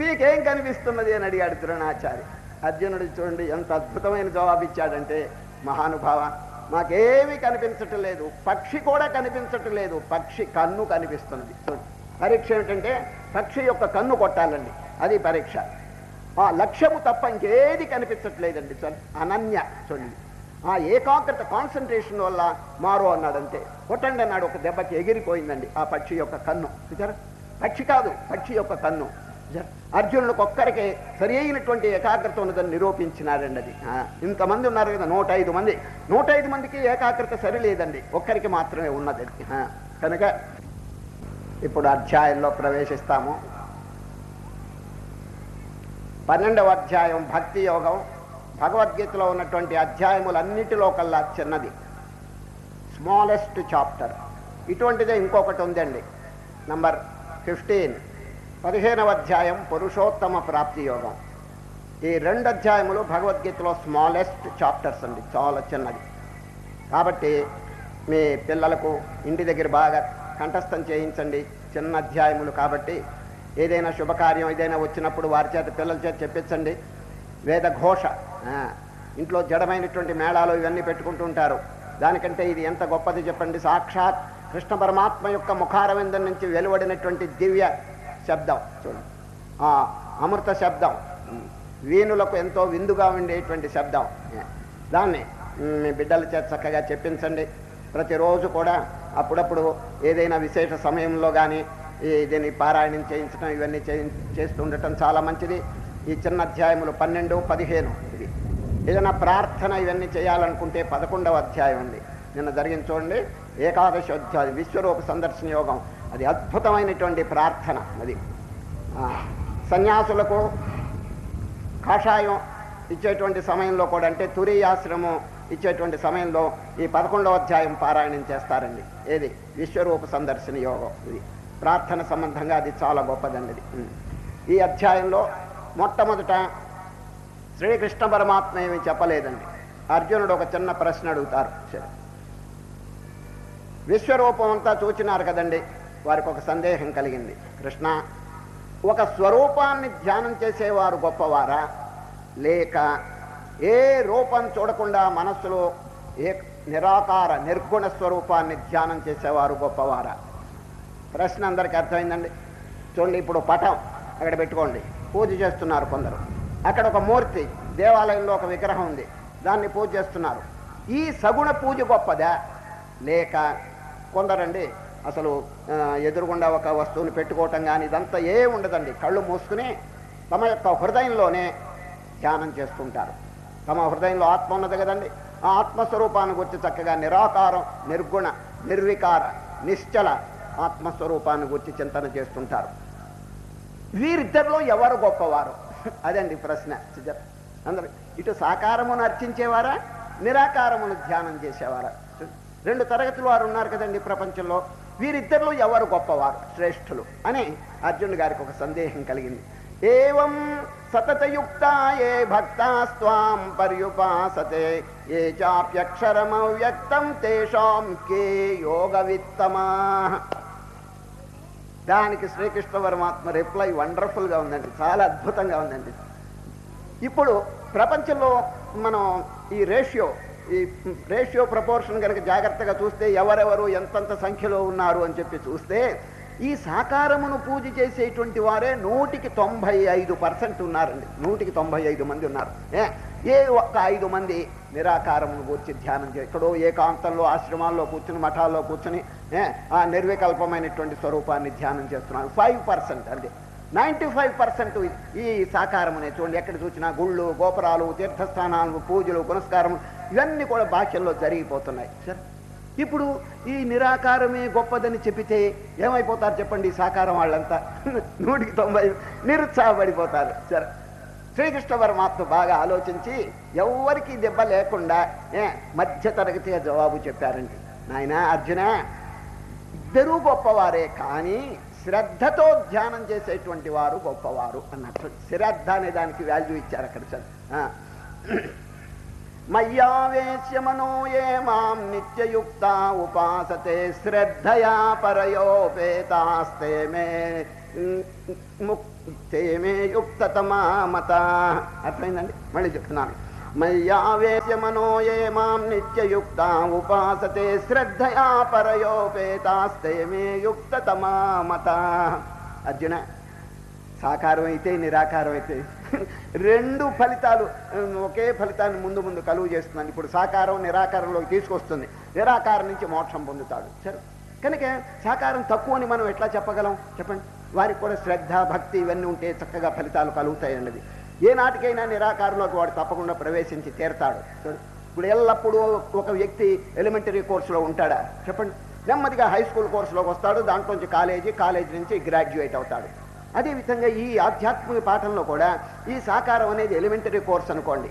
మీకేం కనిపిస్తున్నది అని అడిగాడు ద్రోణాచారి. అర్జునుడు చూడండి ఎంత అద్భుతమైన జవాబు ఇచ్చాడంటే, మహానుభావ మాకేమీ కనిపించటం లేదు, పక్షి కూడా కనిపించటం లేదు, పక్షి కన్ను కనిపిస్తున్నది. పరీక్ష ఏమిటంటే పక్షి యొక్క కన్ను కొట్టాలండి, అది పరీక్ష. ఆ లక్ష్యము తప్ప ఇంకేది కనిపించట్లేదండి. అనన్య చూడండి, ఆ ఏకాగ్రత కాన్సన్ట్రేషన్ వల్ల మారో అన్నాడంతే. కొట్టండి అన్నాడు, ఒక దెబ్బకి ఎగిరిపోయిందండి ఆ పక్షి యొక్క కన్ను. చూచారా? పక్షి కాదు, పక్షి యొక్క కన్ను. అర్జునుడికి ఒక్కరికే సరి అయినటువంటి ఏకాగ్రత ఉన్నదని నిరూపించినారండి. అది ఇంతమంది ఉన్నారు కదా, 105 మంది. 105 మందికి ఏకాగ్రత సరి లేదండి, ఒక్కరికి మాత్రమే ఉన్నది. కనుక ఇప్పుడు అధ్యాయంలో ప్రవేశిస్తాము. 12వ అధ్యాయం భక్తి యోగం. భగవద్గీతలో ఉన్నటువంటి అధ్యాయములన్నిటిలో కల్లా చిన్నది, స్మాలెస్ట్ చాప్టర్. ఇటువంటిదే ఇంకొకటి ఉందండి, నంబర్ 15, 15వ అధ్యాయం పురుషోత్తమ ప్రాప్తి యోగం. ఈ 2 అధ్యాయములు భగవద్గీతలో స్మాలెస్ట్ చాప్టర్స్ అండి, చాలా చిన్నది. కాబట్టి మీ పిల్లలకు ఇంటి దగ్గర బాగా కంఠస్థం చేయించండి, చిన్న అధ్యాయములు కాబట్టి. ఏదైనా శుభకార్యం ఏదైనా వచ్చినప్పుడు వారి చేత, పిల్లల చేత చెప్పించండి. వేద ఘోష, ఇంట్లో జడమైనటువంటి మేళాలు ఇవన్నీ పెట్టుకుంటూ ఉంటారు. దానికంటే ఇది ఎంత గొప్పది చెప్పండి. సాక్షాత్ కృష్ణ పరమాత్మ యొక్క ముఖారవిందం నుంచి వెలువడినటువంటి దివ్య శబ్దం చూడండి, ఆ అమృత శబ్దం, వీణులకు ఎంతో విందుగా ఉండేటువంటి శబ్దం. దాన్ని మీ బిడ్డల చేత చక్కగా చెప్పించండి. ప్రతిరోజు కూడా అప్పుడప్పుడు ఏదైనా విశేష సమయంలో కానీ దీన్ని పారాయణం చేయించడం ఇవన్నీ చేస్తూ ఉండటం చాలా మంచిది. ఈ చిన్న అధ్యాయములు 12, 15 ఇది. ఏదైనా ప్రార్థన ఇవన్నీ చేయాలనుకుంటే 11వ అధ్యాయం ఉంది, నిన్న జరిగింది చూడండి. ఏకాదశి అధ్యాయం విశ్వరూప సందర్శన యోగం, అది అద్భుతమైనటువంటి ప్రార్థన. అది సన్యాసులకు కాషాయం ఇచ్చేటువంటి సమయంలో కూడా, అంటే తురీయాశ్రమం ఇచ్చేటువంటి సమయంలో ఈ 11వ అధ్యాయం పారాయణం చేస్తారండి. ఏది విశ్వరూప సందర్శన యోగం, ఇది ప్రార్థన సంబంధంగా అది చాలా గొప్పదండి. ఇది ఈ అధ్యాయంలో మొట్టమొదట శ్రీకృష్ణ పరమాత్మ ఏమీ చెప్పలేదండి. అర్జునుడు ఒక చిన్న ప్రశ్న అడుగుతారు. విశ్వరూపం అంతా చూచినారు కదండి, వారికి ఒక సందేహం కలిగింది. కృష్ణ, ఒక స్వరూపాన్ని ధ్యానం చేసేవారు గొప్పవారా, లేక ఏ రూపం చూడకుండా మనస్సులో ఏ నిరాకార నిర్గుణ స్వరూపాన్ని ధ్యానం చేసేవారు గొప్పవారా? ప్రశ్న అందరికీ అర్థమైందండి. చూడండి, ఇప్పుడు పటం అక్కడ పెట్టుకోండి, పూజ చేస్తున్నారు కొందరు. అక్కడ ఒక మూర్తి, దేవాలయంలో ఒక విగ్రహం ఉంది, దాన్ని పూజ చేస్తున్నారు. ఈ సగుణ పూజ గొప్పదా, లేక కొందరండి అసలు ఎదురుగుండా ఒక వస్తువుని పెట్టుకోవటం కానీ ఇదంతా ఏ ఉండదండి, కళ్ళు మూసుకుని తమ యొక్క హృదయంలోనే ధ్యానం చేస్తుంటారు. తమ హృదయంలో ఆత్మ ఉన్నది కదండి, ఆ ఆత్మస్వరూపాన్ని గురించి చక్కగా నిరాకారం, నిర్గుణ, నిర్వికార, నిశ్చల ఆత్మస్వరూపాన్ని గురించి చింతన చేస్తుంటారు. వీరిద్దరిలో ఎవరు గొప్పవారు? అదండి ప్రశ్న. అందరూ ఇటు సాకారమును అర్చించేవారా, నిరాకారమును ధ్యానం చేసేవారా? 2 తరగతులు వారు ఉన్నారు కదండి ప్రపంచంలో. వీరిద్దరిలో ఎవరు గొప్పవారు, శ్రేష్ఠులు అని అర్జునుడి గారికి ఒక సందేహం కలిగింది. ఏవం సతతయుక్తా ఏ భక్తాస్త్వాం పర్యుపాసతే ఏ చాప్యక్షరమవ్యక్తం తేషాం కే యోగవిత్తమా. దానికి శ్రీకృష్ణ పరమాత్మ రిప్లై వండర్ఫుల్గా ఉందండి, చాలా అద్భుతంగా ఉందండి. ఇప్పుడు ప్రపంచంలో మనం ఈ రేషియో ప్రపోర్షన్ కనుక జాగ్రత్తగా చూస్తే, ఎవరెవరు ఎంతంత సంఖ్యలో ఉన్నారు అని చెప్పి చూస్తే, ఈ సాకారమును పూజ చేసేటువంటి వారే 100కి 95% ఉన్నారండి. 100కి 95 మంది ఉన్నారు. ఏ ఒక్క 5 మంది నిరాకారమును గురించి ధ్యానం ఎక్కడో ఏకాంతంలో ఆశ్రమాల్లో కూర్చుని, మఠాల్లో కూర్చుని ఆ నిర్వికల్పమైనటువంటి స్వరూపాన్ని ధ్యానం చేస్తున్నారు. 5% అండి. 95% ఈ సాకారమునే చూడండి. ఎక్కడ చూసినా గుళ్ళు, గోపురాలు, తీర్థస్థానాలు, పూజలు, పునస్కారములు ఇవన్నీ కూడా భాష్యంలో జరిగిపోతున్నాయి. సరే, ఇప్పుడు ఈ నిరాకారమే గొప్పదని చెప్పితే ఏమైపోతారు చెప్పండి? సాకారం వాళ్ళంతా 100కి 90 నిరుత్సాహపడిపోతారు. సరే, శ్రీకృష్ణ పరమాత్మ బాగా ఆలోచించి ఎవరికి దెబ్బ లేకుండా మధ్య తరగతిగా జవాబు చెప్పారండి. నాయన అర్జున, ఇద్దరూ గొప్పవారే, కానీ శ్రద్ధతో ధ్యానం చేసేటువంటి వారు గొప్పవారు అన్నట్టు. శ్రద్ధ అనే దానికి వాల్యూ ఇచ్చారు అక్కడ. మయ్యావేశ్య మనో ఏ మాం నిత్యయుక్త ఉపాసతే శ్రద్ధయా పరయోపేతాస్తే మే యుక్తతమా మత. అర్థమైందండి? మళ్ళీ చెప్తున్నాను. మయ్యావేశ్య మనో ఏ మాం నిత్యయుక్త ఉపాసతే శ్రద్ధయా పరయోపేతాస్తే మే యుక్తతమా మత. అర్జున, సాకారం అయితే నిరాకారం అయితే 2 ఫలితాలు, ఒకే ఫలితాన్ని ముందు ముందు కలుగు చేస్తున్నాను. ఇప్పుడు సాకారం నిరాకారంలోకి తీసుకొస్తుంది, నిరాకారం నుంచి మోక్షం పొందుతాడు. సరే, కనుక సాకారం తక్కువ అని మనం ఎట్లా చెప్పగలం చెప్పండి? వారికి కూడా శ్రద్ధ, భక్తి ఇవన్నీ ఉంటే చక్కగా ఫలితాలు కలుగుతాయి అన్నది. ఏ నాటికైనా నిరాకారంలోకి వాడు తప్పకుండా ప్రవేశించి తీరతాడు. ఇప్పుడు ఎల్లప్పుడూ ఒక వ్యక్తి ఎలిమెంటరీ కోర్సులో ఉంటాడా చెప్పండి? నెమ్మదిగా హై స్కూల్ కోర్సులోకి వస్తాడు, దాంట్లోంచి కాలేజీ నుంచి గ్రాడ్యుయేట్ అవుతాడు. అదేవిధంగా ఈ ఆధ్యాత్మిక పాఠంలో కూడా ఈ సాకారం అనేది ఎలిమెంటరీ కోర్స్ అనుకోండి.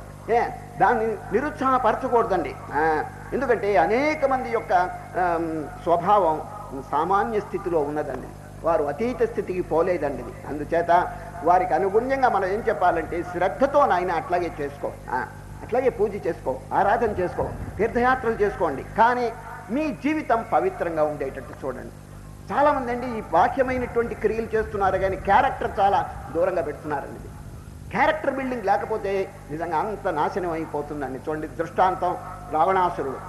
దాన్ని నిరుత్సాహపరచకూడదండి. ఎందుకంటే అనేక మంది యొక్క స్వభావం సామాన్య స్థితిలో ఉన్నదండి, వారు అతీత స్థితికి పోలేదండి. అందుచేత వారికి అనుగుణ్యంగా మనం ఏం చెప్పాలంటే, శ్రద్ధతో నాయన అట్లాగే చేసుకో, అట్లాగే పూజ చేసుకో, ఆరాధన చేసుకో, తీర్థయాత్రలు చేసుకోండి, కానీ మీ జీవితం పవిత్రంగా ఉండేటట్టు చూడండి. చాలామంది అండి ఈ బాహ్యమైనటువంటి క్రియలు చేస్తున్నారు, కానీ క్యారెక్టర్ చాలా దూరంగా పెడుతున్నారండి. క్యారెక్టర్ బిల్డింగ్ లేకపోతే నిజంగా అంత నాశనం అయిపోతుందండి. చూడండి, దృష్టాంతం రావణాసురుడు.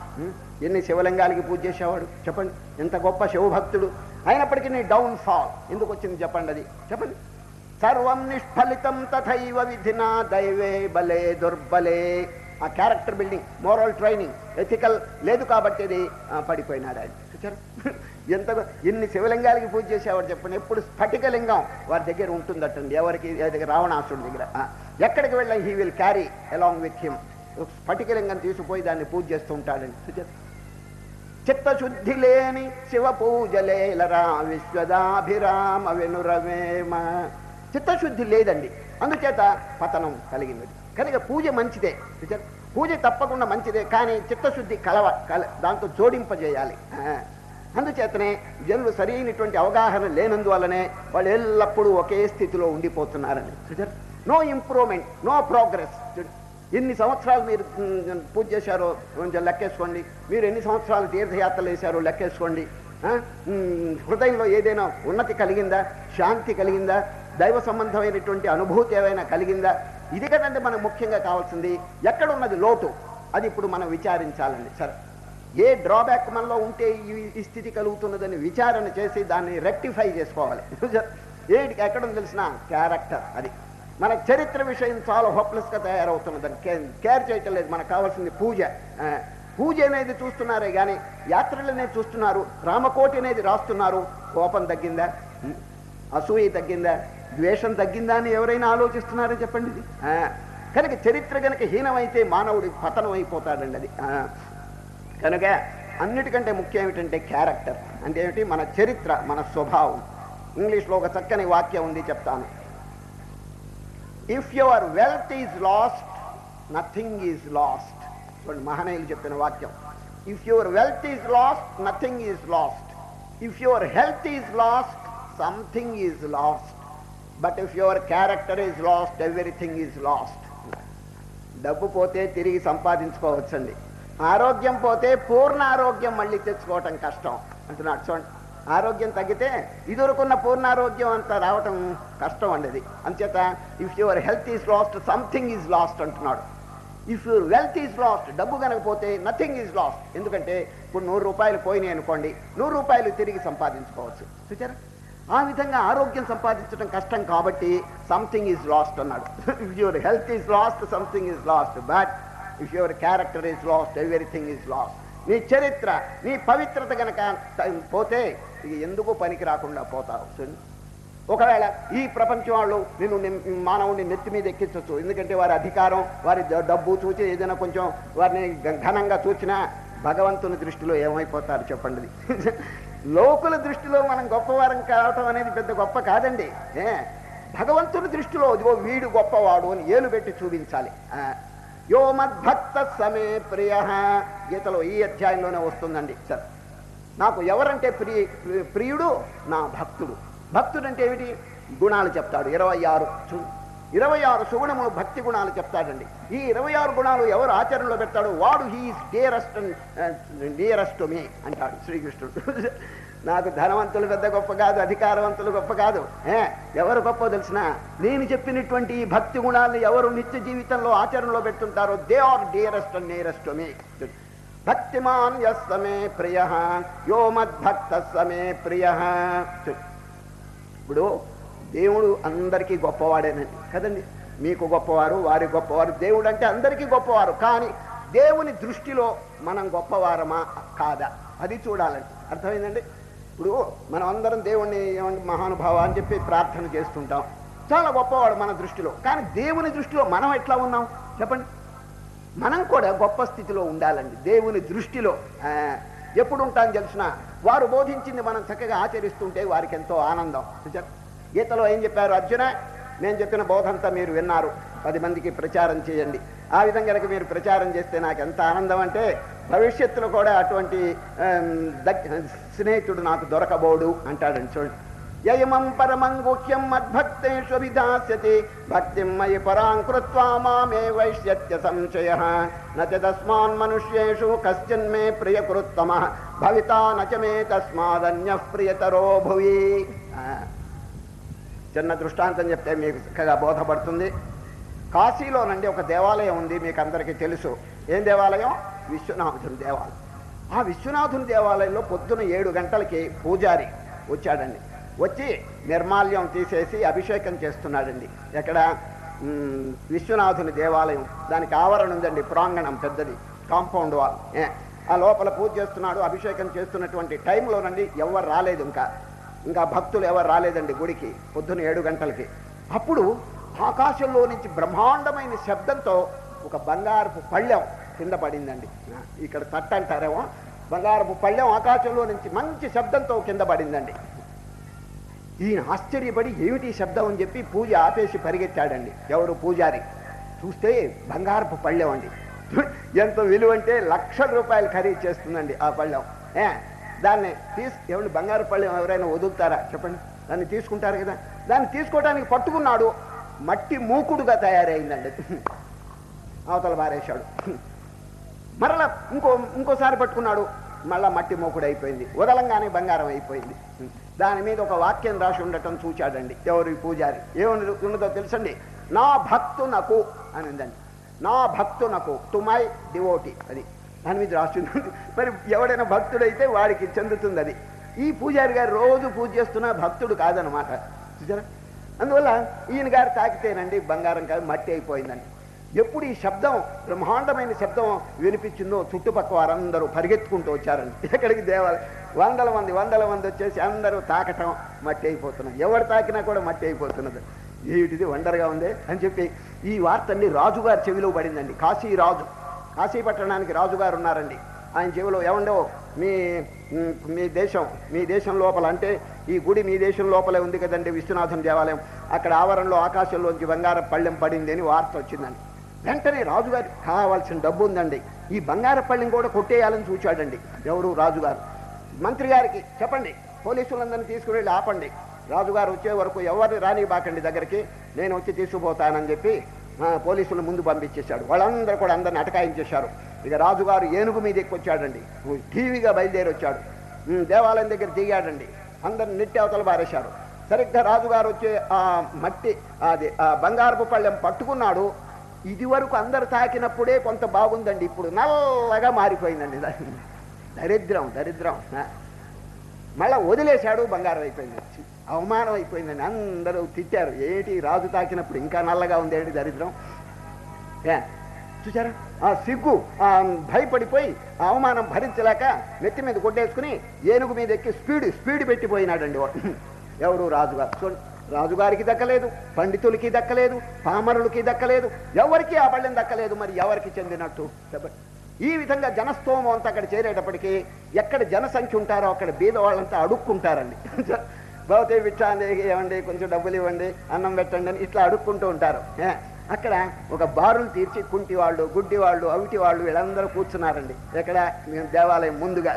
ఎన్ని శివలింగాలకి పూజ చేసేవాడు చెప్పండి, ఎంత గొప్ప శివభక్తుడు. అయినప్పటికీ నీ డౌన్ ఫాల్ ఎందుకు వచ్చింది చెప్పండి, అది చెప్పండి. సర్వం నిష్ఫలితం తథైవ విధినా దైవే బలే దుర్బలే. ఆ character building, moral training, ethical లేదు కాబట్టి అది పడిపోయినాడు ఆయన. చూచారు ఎంత ఎన్ని శివలింగాలకి పూజ చేసేవాడు చెప్పండి. ఎప్పుడు స్ఫటికలింగం వారి దగ్గర ఉంటుందటండి, ఎవరికి రావణాసుడి దగ్గర. ఎక్కడికి వెళ్ళా he will carry along with him. స్ఫటికలింగం తీసుకుపోయి దాన్ని పూజ చేస్తూ ఉంటాడండి. చూచారు చిత్తశుద్ధి లేని శివ పూజలేలరా విశ్వదాభిరామ వెనురవేమ. చిత్తశుద్ధి లేదండి, అందుచేత పతనం కలిగింది. కనుక పూజ మంచిదే, పూజ తప్పకుండా మంచిదే, కానీ చిత్తశుద్ధి దాంతో జోడింపజేయాలి. అందుచేతనే జనులు సరైనటువంటి అవగాహన లేనందువల్లనే వాళ్ళు ఎల్లప్పుడూ ఒకే స్థితిలో ఉండిపోతున్నారండి. No improvement, no progress. ఎన్ని సంవత్సరాలు మీరు పూజ చేశారో కొంచెం లెక్కేసుకోండి, మీరు ఎన్ని సంవత్సరాలు తీర్థయాత్రలు వేశారో లెక్కేసుకోండి. హృదయంలో ఏదైనా ఉన్నతి కలిగిందా, శాంతి కలిగిందా, దైవ సంబంధమైనటువంటి అనుభూతి ఏమైనా కలిగిందా? ఇది కదంటే మనకు ముఖ్యంగా కావాల్సింది. ఎక్కడున్నది లోటు, అది ఇప్పుడు మనం విచారించాలండి. సరే, ఏ డ్రాబ్యాక్ మనలో ఉంటే ఈ స్థితి కలుగుతున్నదని విచారణ చేసి దాన్ని రెక్టిఫై చేసుకోవాలి. ఏటికి ఎక్కడో తెలిసిన క్యారెక్టర్, అది మన చరిత్ర విషయం చాలా హోప్లెస్గా తయారవుతున్నదని కేర్ చేయటం లేదు. మనకు కావాల్సింది పూజ. పూజ అనేది చూస్తున్నారే కానీ యాత్రలు అనేది చూస్తున్నారు, రామకోటి అనేది రాస్తున్నారు. కోపం తగ్గిందా, అసూయ తగ్గిందా, ద్వేషం తగ్గిందా అని ఎవరైనా ఆలోచిస్తున్నారని చెప్పండి. ఇది కనుక చరిత్ర కనుక హీనమైతే మానవుడి పతనం అయిపోతాడండి. అది కనుక అన్నిటికంటే ముఖ్యం ఏమిటంటే క్యారెక్టర్ అంటే ఏమిటి, మన చరిత్ర, మన స్వభావం. ఇంగ్లీష్లో ఒక చక్కని వాక్యం ఉంది, చెప్తాను. If your wealth is last, nothing is lost. చూడండి, మహనీయులు చెప్పిన వాక్యం. If your wealth is last, nothing is lost. If your health is lost, something is last. But if your character is lost, everything is lost. డబ్బు పోతే తిరిగి సంపాదించుకోవచ్చండి, ఆరోగ్యం పోతే పూర్ణ ఆరోగ్యం మళ్ళీ తెచ్చుకోవటం కష్టం అంటున్నాడు. చూడండి, ఆరోగ్యం తగ్గితే ఇదివరకున్న పూర్ణారోగ్యం అంతా రావటం కష్టం అండి. అది అంచేత if your health is lost, something is lost అంటున్నాడు. If your wealth is lost, డబ్బు కనకపోతే నథింగ్ ఈజ్ లాస్ట్. ఎందుకంటే ఇప్పుడు 100 రూపాయలు పోయినాయి అనుకోండి, 100 రూపాయలు తిరిగి సంపాదించుకోవచ్చు. చూచారా, ఆ విధంగా ఆరోగ్యం సంపాదించడం కష్టం కాబట్టి సంథింగ్ ఈజ్ లాస్ట్ అన్నాడు. If your health is lost, something is last. But if your character is lost, everything is lost. నీ చరిత్ర, నీ పవిత్రత గనక పోతే ఇక ఎందుకు పనికి రాకుండా పోతావు. ఒకవేళ ఈ ప్రపంచం వాళ్ళు నిన్ను మానవుని నెత్తి మీద ఎక్కించవచ్చు, ఎందుకంటే వారి అధికారం, వారి డబ్బు చూసి ఏదైనా కొంచెం వారిని ఘనంగా చూసినా భగవంతుని దృష్టిలో ఏమైపోతారు చెప్పండి. లోకుల దృష్టిలో మనం గొప్పవారం కావటం అనేది పెద్ద గొప్ప కాదండి. భగవంతుని దృష్టిలో వీడు గొప్పవాడు అని ఏలు పెట్టి చూపించాలి. యో మద్భక్త సమే ప్రియ, గీతలో ఈ అధ్యాయంలోనే వస్తుందండి. సార్, నాకు ఎవరంటే ప్రియుడు, నా భక్తుడు. భక్తుడు అంటే ఏమిటి, గుణాలు చెప్తాడు. 26 సుగుణములు భక్తి గుణాలు చెప్తాడండి. ఈ 26 గుణాలు ఎవరు ఆచరణలో పెడతాడో వాడు హీఈస్ డియరెస్ట్ టు మీ అంటాడు శ్రీకృష్ణుడు. నాకు ధనవంతులు పెద్ద గొప్ప కాదు, అధికారవంతులు గొప్ప కాదు. ఎవరు గొప్ప తెలిసిన, నేను చెప్పినటువంటి ఈ భక్తి గుణాలను ఎవరు నిత్య జీవితంలో ఆచరణలో పెడుతుంటారో they are dearest and nearest to me. భక్తిమాన్ యస్సమే ప్రియ, యో మద్భక్త సమే ప్రియ. ఇప్పుడు దేవుడు అందరికీ గొప్పవాడేనండి కదండి. మీకు గొప్పవారు, వారి గొప్పవారు. దేవుడు అంటే అందరికీ గొప్పవారు, కానీ దేవుని దృష్టిలో మనం గొప్పవారమా కాదా అది చూడాలండి. అర్థమైందండి. ఇప్పుడు మనం అందరం దేవుణ్ణి ఏమంటే మహానుభావ అని చెప్పి ప్రార్థన చేస్తుంటాం, చాలా గొప్పవాడు మన దృష్టిలో. కానీ దేవుని దృష్టిలో మనం ఎట్లా ఉన్నాం చెప్పండి. మనం కూడా గొప్ప స్థితిలో ఉండాలండి దేవుని దృష్టిలో. ఎప్పుడు ఉంటాను తెలిసిన, వారు బోధించింది మనం చక్కగా ఆచరిస్తుంటే వారికి ఎంతో ఆనందం. గీతలో ఏం చెప్పారు, అర్జున నేను చెప్పిన బోధంతా మీరు విన్నారు, 10 మందికి ప్రచారం చేయండి. ఆ విధంగా కనుక మీరు ప్రచారం చేస్తే నాకు ఎంత ఆనందం అంటే భవిష్యత్తులో కూడా అటువంటి స్నేహితుడు నాకు దొరకబోడు అంటాడండి. చూడండి, యయమం పరమం గుహ్యం మద్భక్తేషు విధాస్యతి భక్తిం మయి పరాం కృత్వా మామే వైష్యత్య సంశయః నచ తస్మాన్ మనుష్యేషు కశ్చిన్మే ప్రియకృత్తమః భవితా నచ మే తస్మాదన్యః ప్రియతరో భువి. చిన్న దృష్టాంతం చెప్తే మీకు చక్కగా బోధపడుతుంది. కాశీలోనండి ఒక దేవాలయం ఉంది, మీకు అందరికీ తెలుసు. ఏం దేవాలయం? విశ్వనాథుని దేవాలయం. ఆ విశ్వనాథుని దేవాలయంలో పొద్దున 7 గంటలకి పూజారి వచ్చాడండి. వచ్చి నిర్మాల్యం తీసేసి అభిషేకం చేస్తున్నాడండి. ఎక్కడ? విశ్వనాథుని దేవాలయం, దానికి ఆవరణ ఉందండి, ప్రాంగణం పెద్దది, కాంపౌండ్ వాల్. ఆ లోపల పూజ చేస్తున్నాడు. అభిషేకం చేస్తున్నటువంటి టైంలోనండి ఎవరు రాలేదు, ఇంకా భక్తులు ఎవరు రాలేదండి గుడికి పొద్దున 7 గంటలకి. అప్పుడు ఆకాశంలో నుంచి బ్రహ్మాండమైన శబ్దంతో ఒక బంగారపు పళ్ళెం కింద పడిందండి. ఇక్కడ తట్ట అంటారేమో, బంగారపు పళ్ళెం ఆకాశంలో నుంచి మంచి శబ్దంతో కింద పడిందండి. ఈయన ఆశ్చర్యపడి ఏమిటి శబ్దం అని చెప్పి పూజ ఆపేసి పరిగెత్తాడండి. ఎవరు? పూజారి. చూస్తే బంగారపు పళ్ళెం అండి. ఎంత విలువ అంటే ₹1,00,000 ఖరీదు చేస్తుందండి ఆ పళ్ళెం. దాన్ని ఏమండి, బంగారు పళ్ళెం ఎవరైనా వదులుతారా చెప్పండి? దాన్ని తీసుకుంటారు కదా. దాన్ని తీసుకోవడానికి పట్టుకున్నాడు, మట్టి మూకుడుగా తయారైందండి. అవతల బారేశాడు. మరలా ఇంకోసారి పట్టుకున్నాడు, మళ్ళా మట్టి మూకుడు అయిపోయింది. వదలంగానే బంగారం అయిపోయింది. దాని మీద ఒక వాక్యం రాసి ఉండటం చూచాడండి ఎవరు? ఈ పూజారి. ఏమని ఉన్నదో తెలుసండి? నా భక్తునకు అని ఉందండి. నా భక్తునకు, టు మై డివోటీ, అది దాని మీద రాసి ఉంటుంది. మరి ఎవడైనా భక్తుడైతే వాడికి చెందుతుంది అది. ఈ పూజారి గారు రోజు పూజ చేస్తున్న భక్తుడు కాదనమాట, చూసారా? అందువల్ల ఈయన గారు తాకితేనండి బంగారం కాదు, మట్టి అయిపోయిందండి. ఎప్పుడు ఈ శబ్దం, బ్రహ్మాండమైన శబ్దం వినిపించిందో చుట్టుపక్కల వారందరూ పరిగెత్తుకుంటూ వచ్చారండి. ఎక్కడికి? దేవాలయం. వందల మంది వచ్చేసి అందరూ తాకటం, మట్టి అయిపోతున్నారు. ఎవరు తాకినా కూడా మట్టి అయిపోతున్నది. ఏమిటిది వండర్గా ఉంది అని చెప్పి ఈ వార్త అన్ని రాజుగారి చెవిలో పడిందండి. కాశీరాజు, కాశీ పట్టణానికి రాజుగారు ఉన్నారండి. ఆయన చెవిలో, ఏమండో మీ దేశం లోపల, అంటే ఈ గుడి మీ దేశం లోపలే ఉంది కదండి విశ్వనాథం దేవాలయం, అక్కడ ఆవరణలో ఆకాశంలోంచి బంగారం పళ్ళెం పడింది అని వార్త వచ్చిందండి. వెంటనే రాజుగారికి కావాల్సిన డబ్బు ఉందండి, ఈ బంగారం పళ్ళెం కూడా కొట్టేయాలని చూచాడండి. ఎవరు? రాజుగారు. మంత్రి గారికి చెప్పండి, పోలీసులందరినీ తీసుకువెళ్ళి ఆపండి, రాజుగారు వచ్చే వరకు ఎవరిని రానివ్వకండి దగ్గరికి, నేను వచ్చి తీసుకుపోతానని చెప్పి పోలీసులు ముందు పంపించేశాడు. వాళ్ళందరూ కూడా అందరిని అటకాయించేశారు. ఇక రాజుగారు ఏనుగు మీద ఎక్కొచ్చాడండి, టీవీగా బయలుదేరి వచ్చాడు. దేవాలయం దగ్గర దిగాడండి. అందరిని నెట్టి అవతల బారేశారు. సరిగ్గా రాజుగారు వచ్చే ఆ మట్టి, అది బంగారపు పళ్ళెం పట్టుకున్నాడు. ఇది వరకు అందరు తాకినప్పుడే కొంత బాగుందండి, ఇప్పుడు నల్లగా మారిపోయిందండి. దరిద్రం. మళ్ళా వదిలేశాడు, బంగారం అయిపోయింది. అవమానం అయిపోయిందండి. అందరూ తిట్టారు, ఏంటి రాజు తాకినప్పుడు ఇంకా నల్లగా ఉంది, ఏంటి దరిద్రం. చూసారా? ఆ సిగ్గు భయపడిపోయి అవమానం భరించలేక నెత్తి మీద కొట్టేసుకుని ఏనుగు మీద ఎక్కి స్పీడ్ పెట్టిపోయినాడండి. ఎవరు? రాజుగారు. చూడండి, రాజుగారికి దక్కలేదు, పండితులకి దక్కలేదు, పామరులకి దక్కలేదు, ఎవరికి ఆ పళ్ళెం దక్కలేదు. మరి ఎవరికి చెందినట్టు చెప్పండి? ఈ విధంగా జనస్తోమం అంతా అక్కడ చేరేటప్పటికీ ఎక్కడ జనసంఖ్య ఉంటారో అక్కడ బీద వాళ్ళంతా అడుక్కుంటారండి. భౌతే విచ్చాండి, ఏమండి కొంచెం డబ్బులు ఇవ్వండి, అన్నం పెట్టండి అని ఇట్లా అడుక్కుంటూ ఉంటారు. అక్కడ ఒక బారులు తీర్చి కుంటివాళ్ళు, గుడ్డివాళ్ళు, అవిటివాళ్ళు వీళ్ళందరూ కూర్చున్నారండి. ఎక్కడ? దేవాలయం ముందుగా.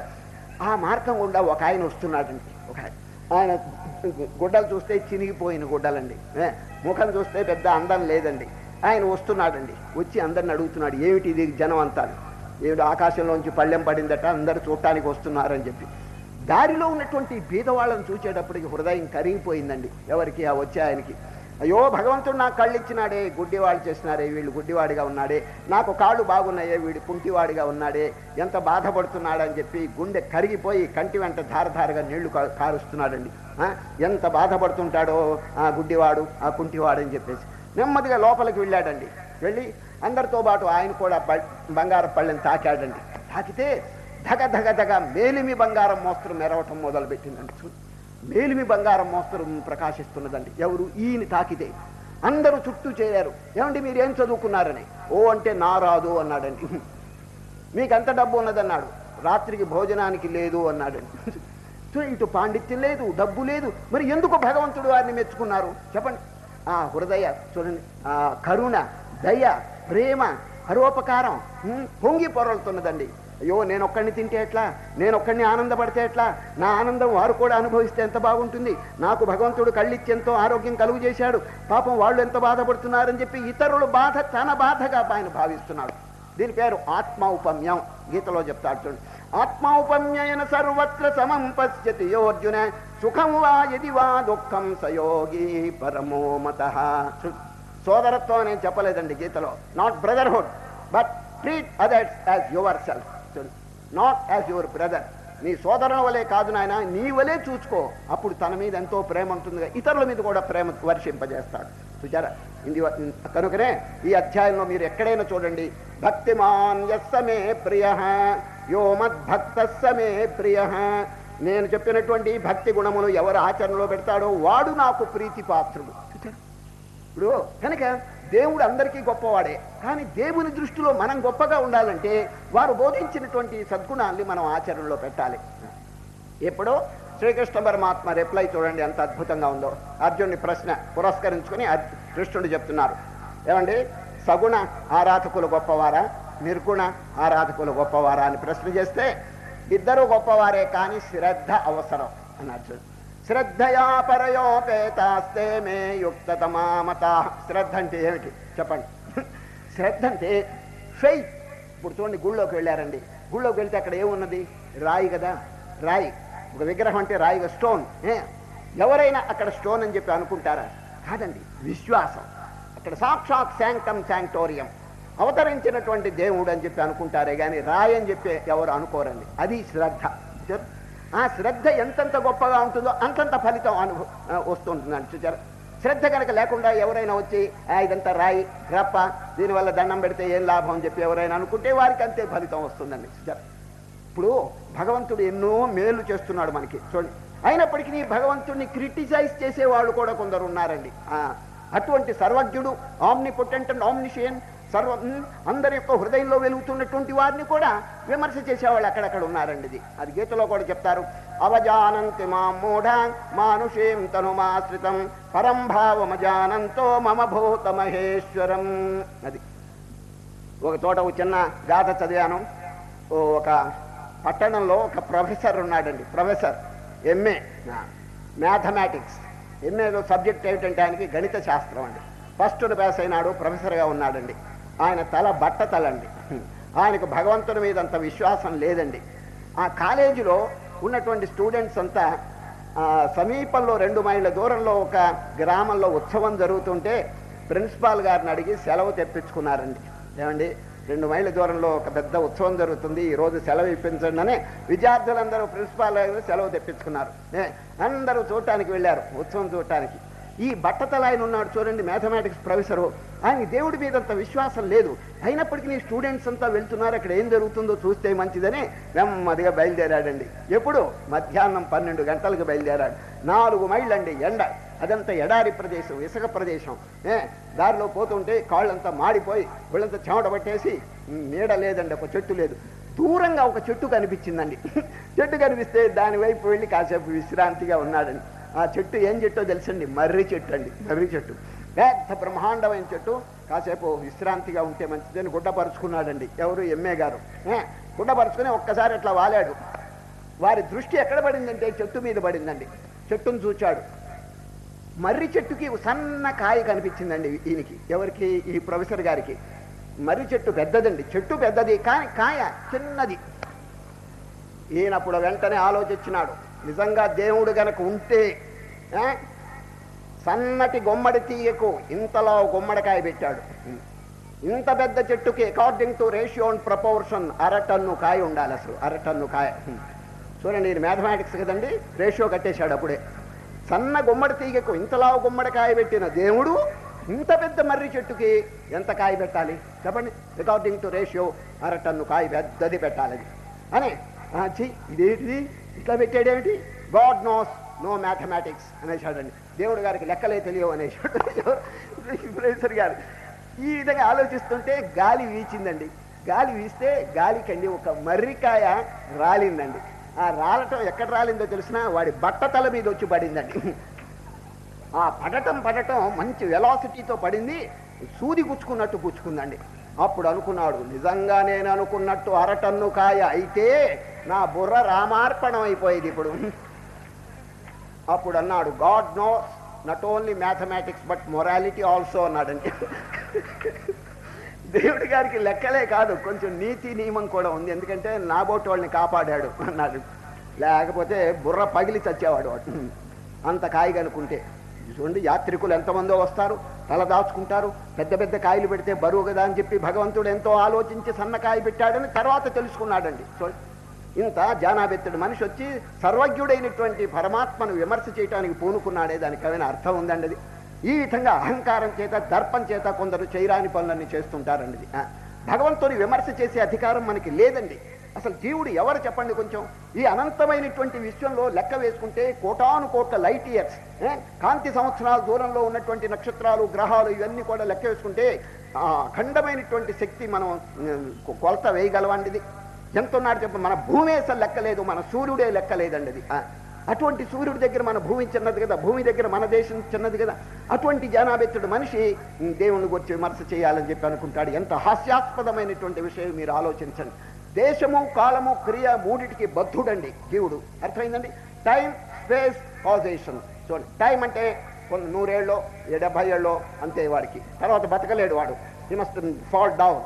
ఆ మార్గం గుండా ఒక ఆయన వస్తున్నాడండి. ఆయన గుడ్డలు చూస్తే చినిగిపోయిన గుడ్డలండి, ముఖం చూస్తే పెద్ద అందం లేదండి. ఆయన వస్తున్నాడండి. వచ్చి అందరిని అడుగుతున్నాడు, ఏమిటి ఇది జనం అంతా, ఏమిటి ఆకాశంలోంచి పళ్ళెం పడిందట, అందరూ చూడటానికి వస్తున్నారని చెప్పి. దారిలో ఉన్నటువంటి బీదవాళ్ళని చూసేటప్పటికి హృదయం కరిగిపోయిందండి ఎవరికి? ఆ వచ్చే ఆయనకి. అయ్యో భగవంతుడు నాకు కళ్ళు ఇచ్చినాడే, గుడ్డివాడు చేసినారే, వీళ్ళు గుడ్డివాడిగా ఉన్నాడే, నాకు కాళ్ళు బాగున్నాయే, వీడు కుంటివాడిగా ఉన్నాడే, ఎంత బాధపడుతున్నాడని చెప్పి గుండె కరిగిపోయి కంటి వెంట ధారధారగా నీళ్లు కారుస్తున్నాడండి. ఎంత బాధపడుతుంటాడో ఆ గుడ్డివాడు, ఆ కుంటివాడు అని చెప్పేసి నెమ్మదిగా లోపలికి వెళ్ళాడండి. వెళ్ళి అందరితో పాటు ఆయన కూడా బంగారం పళ్ళెం తాకాడండి. తాకితే ధగ మేలిమి బంగారం మోస్తరు మెరవటం మొదలుపెట్టిందండి. మేలిమి బంగారం మోస్తరు ప్రకాశిస్తున్నదండి. ఎవరు? ఈయన తాకితే అందరూ చుట్టూ చేరారు. ఏమండి మీరేం చదువుకున్నారని? ఓ అంటే నా రాదు అన్నాడండి. మీకంత డబ్బు ఉన్నదన్నాడు. రాత్రికి భోజనానికి లేదు అన్నాడండి. ఇటు పాండిత్యం లేదు, డబ్బు లేదు, మరి ఎందుకు భగవంతుడు వారిని మెచ్చుకున్నారు చెప్పండి? ఆ హృదయ చూడండి, ఆ కరుణ, దయ, ప్రేమ, పరోపకారం పొంగి పొరలుతున్నదండి. అయ్యో నేనొక్కడిని తింటే ఎట్లా, నేనొక్కడిని ఆనందపడితే ఎట్లా, నా ఆనందం వారు కూడా అనుభవిస్తే ఎంత బాగుంటుంది, నాకు భగవంతుడు కళ్ళిచ్చి ఎంతో ఆరోగ్యం కలుగు చేశాడు, పాపం వాళ్ళు ఎంత బాధపడుతున్నారని చెప్పి ఇతరుల బాధ తన బాధగా ఆయన భావిస్తున్నాడు. దీని పేరు ఆత్మౌపమ్యం. గీతలో చెప్తాడు చూడండి, ఆత్మౌపమ్యన సర్వత్ర సమం పశ్యతి యోర్జున సుఖం వా యది వా దుఃఖం సయోగి పరమో మతః. సోదరత్వం నేను చెప్పలేదండి గీతలో, not brotherhood but treat others as your self. Not as your brother. నీ సోదరుల వలే కాదు నాయన, నీ వలే చూసుకో. అప్పుడు తన మీద ఎంతో ప్రేమ ఉంటుందిగా, ఇతరుల మీద కూడా ప్రేమ వర్షింపజేస్తాడు. చూచారా? కనుకనే ఈ అధ్యాయంలో మీరు ఎక్కడైనా చూడండి, భక్తిమాన్ యస్సమే ప్రియ యో మద్భక్త సమే ప్రియ. నేను చెప్పినటువంటి భక్తి గుణములు ఎవరు ఆచరణలో పెడతాడో వాడు నాకు ప్రీతి పాత్రుడు. ఇప్పుడు కనుక దేవుడు అందరికీ గొప్పవాడే, కానీ దేవుని దృష్టిలో మనం గొప్పగా ఉండాలంటే వారు బోధించినటువంటి సద్గుణాన్ని మనం ఆచరణలో పెట్టాలి. ఎప్పుడో శ్రీకృష్ణ పరమాత్మ రిప్లై చూడండి ఎంత అద్భుతంగా ఉందో. అర్జునుడి ప్రశ్న పురస్కరించుకుని కృష్ణుడు చెప్తున్నారు, ఏమండి సగుణ ఆరాధకులు గొప్పవారా, నిర్గుణ ఆరాధకులు గొప్పవారా అని ప్రశ్న చేస్తే, ఇద్దరు గొప్పవారే కానీ శ్రద్ధ అవసరం అని అర్జునుడు. శ్రద్ధయా పరయోపేతాస్తే మే యుక్తతమామత. శ్రద్ధ అంటే ఏమిటి చెప్పండి? శ్రద్ధ అంటే ఫెయిత్. ఇప్పుడు చూడండి, గుళ్ళోకి వెళ్ళారండి, గుళ్ళోకి వెళ్తే అక్కడ ఏమున్నది? రాయి కదా, రాయి. ఒక విగ్రహం అంటే రాయిగా, స్టోన్. ఎవరైనా అక్కడ స్టోన్ అని చెప్పి అనుకుంటారా? కాదండి, విశ్వాసం. అక్కడ సాక్షాత్ శాంక్టమ్ శాంక్టోరియం, అవతరించినటువంటి దేవుడు అని చెప్పి అనుకుంటారే కానీ రాయి అని చెప్పి ఎవరు అనుకోరండి. అది శ్రద్ధ. ఆ శ్రద్ధ ఎంతంత గొప్పగా ఉంటుందో అంతంత ఫలితం వస్తుంటుందండి. చూచారు? శ్రద్ధ కనుక లేకుండా ఎవరైనా వచ్చి ఇదంతా రాయి రప్ప, దీనివల్ల దండం పెడితే ఏం లాభం అని చెప్పి ఎవరైనా అనుకుంటే వారికి అంతే ఫలితం వస్తుందండి. చూచారు? ఇప్పుడు భగవంతుడు ఎన్నో మేలు చేస్తున్నాడు మనకి చూడండి. అయినప్పటికీ భగవంతుడిని క్రిటిసైజ్ చేసేవాళ్ళు కూడా కొందరు ఉన్నారండి. అటువంటి సర్వజ్ఞుడు, ఆమ్నిపొటెంట్ అండ్ ఆమ్నిషియన్, అందరి యొక్క హృదయంలో వెలుగుతున్నటువంటి వారిని కూడా విమర్శ చేసేవాళ్ళు అక్కడక్కడ ఉన్నారండి. అది గీతలో కూడా చెప్తారు, అవజానంతి మా మూఢ మానుషేం తనుమాశ్రితం పరం భావమజానంతో మమ భూత మహేశ్వరం. అది ఒక చోట ఒక చిన్న గాథ చదివాను. ఒక పట్టణంలో ఒక ప్రొఫెసర్ ఉన్నాడండి. Professor MA mathematics. ఎంఏలో సబ్జెక్ట్ ఏమిటంటే ఆయనకి గణిత శాస్త్రం అండి. ఫస్ట్ పాస్ అయినాడు, ప్రొఫెసర్గా ఉన్నాడండి. ఆయన తల బట్టతలండి. ఆయనకు భగవంతుని మీద అంత విశ్వాసం లేదండి. ఆ కాలేజీలో ఉన్నటువంటి స్టూడెంట్స్ అంతా సమీపంలో 2 మైళ్ళ దూరంలో ఒక గ్రామంలో ఉత్సవం జరుగుతుంటే ప్రిన్సిపాల్ గారిని అడిగి సెలవు తెప్పించుకున్నారండి. ఏమండి, 2 మైళ్ళ దూరంలో ఒక పెద్ద ఉత్సవం జరుగుతుంది, ఈరోజు సెలవు ఇప్పించండి అని విద్యార్థులందరూ ప్రిన్సిపాల్ గారు సెలవు తెప్పించుకున్నారు. అందరూ చూడటానికి వెళ్ళారు, ఉత్సవం చూడటానికి. ఈ బట్టతల ఆయన ఉన్నాడు చూడండి, మ్యాథమెటిక్స్ ప్రొఫెసరు. ఆయన దేవుడి మీద అంత విశ్వాసం లేదు. అయినప్పటికీ స్టూడెంట్స్ అంతా వెళ్తున్నారు, అక్కడ ఏం జరుగుతుందో చూస్తే మంచిదని నెమ్మదిగా బయలుదేరాడండి. ఎప్పుడు? మధ్యాహ్నం 12 గంటలకు బయలుదేరాడు. 4 మైళ్ళండి ఎండ. అదంతా ఎడారి ప్రదేశం, ఇసుక ప్రదేశం. దారిలో పోతుంటే కాళ్ళంతా మాడిపోయి ఒళ్ళంతా చెమట పట్టేసి నీడ లేదండి, ఒక చెట్టు లేదు. దూరంగా ఒక చెట్టు కనిపించిందండి. చెట్టు కనిపిస్తే దాని వైపు వెళ్ళి కాసేపు విశ్రాంతిగా ఉన్నాడండి. ఆ చెట్టు ఏం చెట్టో తెలుసండి? మర్రి చెట్టు అండి. మర్రి చెట్టు పెద్ద బ్రహ్మాండమైన చెట్టు. కాసేపు విశ్రాంతిగా ఉంటే మంచిదని గుడ్డపరుచుకున్నాడండి. ఎవరు? ఎంఏ గారు. గుడ్డపరుచుకుని ఒక్కసారి అట్లా వాలాడు. వారి దృష్టి ఎక్కడ పడిందంటే చెట్టు మీద పడిందండి. చెట్టును చూచాడు. మర్రి చెట్టుకి సన్న కాయ కనిపించిందండి ఈయనకి. ఎవరికి? ఈ ప్రొఫెసర్ గారికి. మర్రి చెట్టు పెద్దదండి, చెట్టు పెద్దది, కానీ కాయ చిన్నది. ఈయనప్పుడు వెంటనే ఆలోచించినాడు, నిజంగా దేవుడు గనక ఉంటే సన్నటి గుమ్మడి తీయకు ఇంతలో గుమ్మడికాయ పెట్టాడు. ఇంత పెద్ద చెట్టుకి according to ratio and proportion 1/2 ton కాయ ఉండాలి. అసలు 1/2 టన్ను కాయ. చూడండి, నేను మ్యాథమెటిక్స్ కదండి, రేషియో కట్టేశాడు అప్పుడే. సన్న గుమ్మడి తీగకు ఇంతలా గుమ్మడికాయ పెట్టిన దేవుడు ఇంత పెద్ద మర్రి చెట్టుకి ఎంత కాయ పెట్టాలి చెప్పండి? అకార్డింగ్ టు రేషియో 1/2 టన్ను కాయ పెద్దది పెట్టాలి అని. ఇదేంటిది ఇట్లా పెట్టాడేమిటి? గాడ్ నోస్ నో మ్యాథమెటిక్స్ అనేసాడండి. దేవుడు గారికి లెక్కలే తెలియవు అనేసాడు ప్రొఫెసర్ గారు. ఈ విధంగా ఆలోచిస్తుంటే గాలి వీచిందండి. గాలి వీస్తే గాలికండి ఒక మర్రికాయ రాలిందండి. ఆ రాలటం ఎక్కడ రాలిందో తెలిసిన వాడి బట్టతల మీద వచ్చి పడిందండి. ఆ పడటం మంచి వెలాసిటీతో పడింది, సూది గుచ్చుకున్నట్టు గుచ్చుకుందండి. అప్పుడు అనుకున్నాడు, నిజంగా నేను అనుకున్నట్టు 1/2 టన్ను కాయ అయితే నా బుర్ర రామార్పణం అయిపోయేది ఇప్పుడు. అప్పుడు అన్నాడు, God knows not only mathematics but morality also అన్నాడండి. దేవుడి గారికి లెక్కలే కాదు, కొంచెం నీతి నియమం కూడా ఉంది. ఎందుకంటే నాబోటి వాళ్ళని కాపాడాడు అన్నాడు. లేకపోతే బుర్ర పగిలి చచ్చేవాడు వాడు అంత కాయ కనుకుంటే. చూడండి, యాత్రికులు ఎంతమందో వస్తారు, తల దాచుకుంటారు. పెద్ద పెద్ద కాయలు పెడితే బరువు కదా అని చెప్పి భగవంతుడు ఎంతో ఆలోచించి సన్నకాయ పెట్టాడని తర్వాత తెలుసుకున్నాడండి. చూడండి, ఇంత జానాబెత్తుడు మనిషి వచ్చి సర్వజ్ఞుడైనటువంటి పరమాత్మను విమర్శ చేయడానికి పూనుకున్నాడే, దానికి ఏమైనా అర్థం ఉందండి అది? ఈ విధంగా అహంకారం చేత దర్పం చేత కొందరు చేయరాని పనులన్నీ చేస్తుంటారండి. భగవంతుని విమర్శ చేసే అధికారం మనకి లేదండి. అసలు జీవుడు ఎవరు చెప్పండి? కొంచెం ఈ అనంతమైనటువంటి విశ్వంలో లెక్క వేసుకుంటే కోటాను కోట్ల లైట్ ఇయర్స్, కాంతి సంవత్సరాల దూరంలో ఉన్నటువంటి నక్షత్రాలు గ్రహాలు ఇవన్నీ కూడా లెక్క వేసుకుంటే అఖండమైనటువంటి శక్తి మనం కొలత వేయగలవండి. ఇది ఎంత ఉన్నాడు చెప్ప, మన భూమి అసలు లెక్కలేదు, మన సూర్యుడే లెక్కలేదండి అది. అటువంటి సూర్యుడి దగ్గర మన భూమి చిన్నది కదా, భూమి దగ్గర మన దేశం చిన్నది కదా. అటువంటి జానాబెత్తుడు మనిషి దేవుని గురించి విమర్శ చేయాలని చెప్పి అనుకుంటాడు. ఎంత హాస్యాస్పదమైనటువంటి విషయం మీరు ఆలోచించండి. దేశము కాలము క్రియ మూడిటికి బద్ధుడండి జీవుడు. అర్థమైందండి? Time, space, causation. చూడండి, టైం అంటే కొన్ని 100 ఏళ్ళలో 70 ఏళ్ళలో అంతే, వాడికి తర్వాత బతకలేడు వాడు. He must fall down.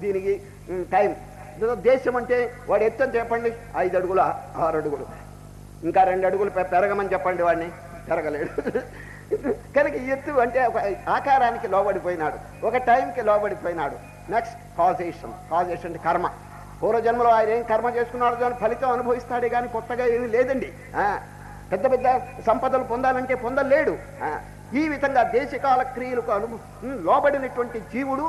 దీనికి టైం. దేశం అంటే వాడు ఎత్తని చెప్పండి 5 అడుగులు 6 అడుగులు, ఇంకా 2 అడుగులు పెరగమని చెప్పండి, వాడిని పెరగలేడు. కనుక ఎత్తు అంటే ఒక ఆకారానికి లోబడిపోయినాడు, ఒక టైంకి లోబడిపోయినాడు. Next causation. కాజేషన్ అంటే కర్మ. పూర్వజన్మలో ఆయన ఏం కర్మ చేసుకున్నాడు దాని ఫలితం అనుభవిస్తాడే కానీ కొత్తగా ఏమీ లేదండి. పెద్ద పెద్ద సంపదలు పొందాలంటే పొందలేడు. ఈ విధంగా దేశకాల క్రియలకు లోబడినటువంటి జీవుడు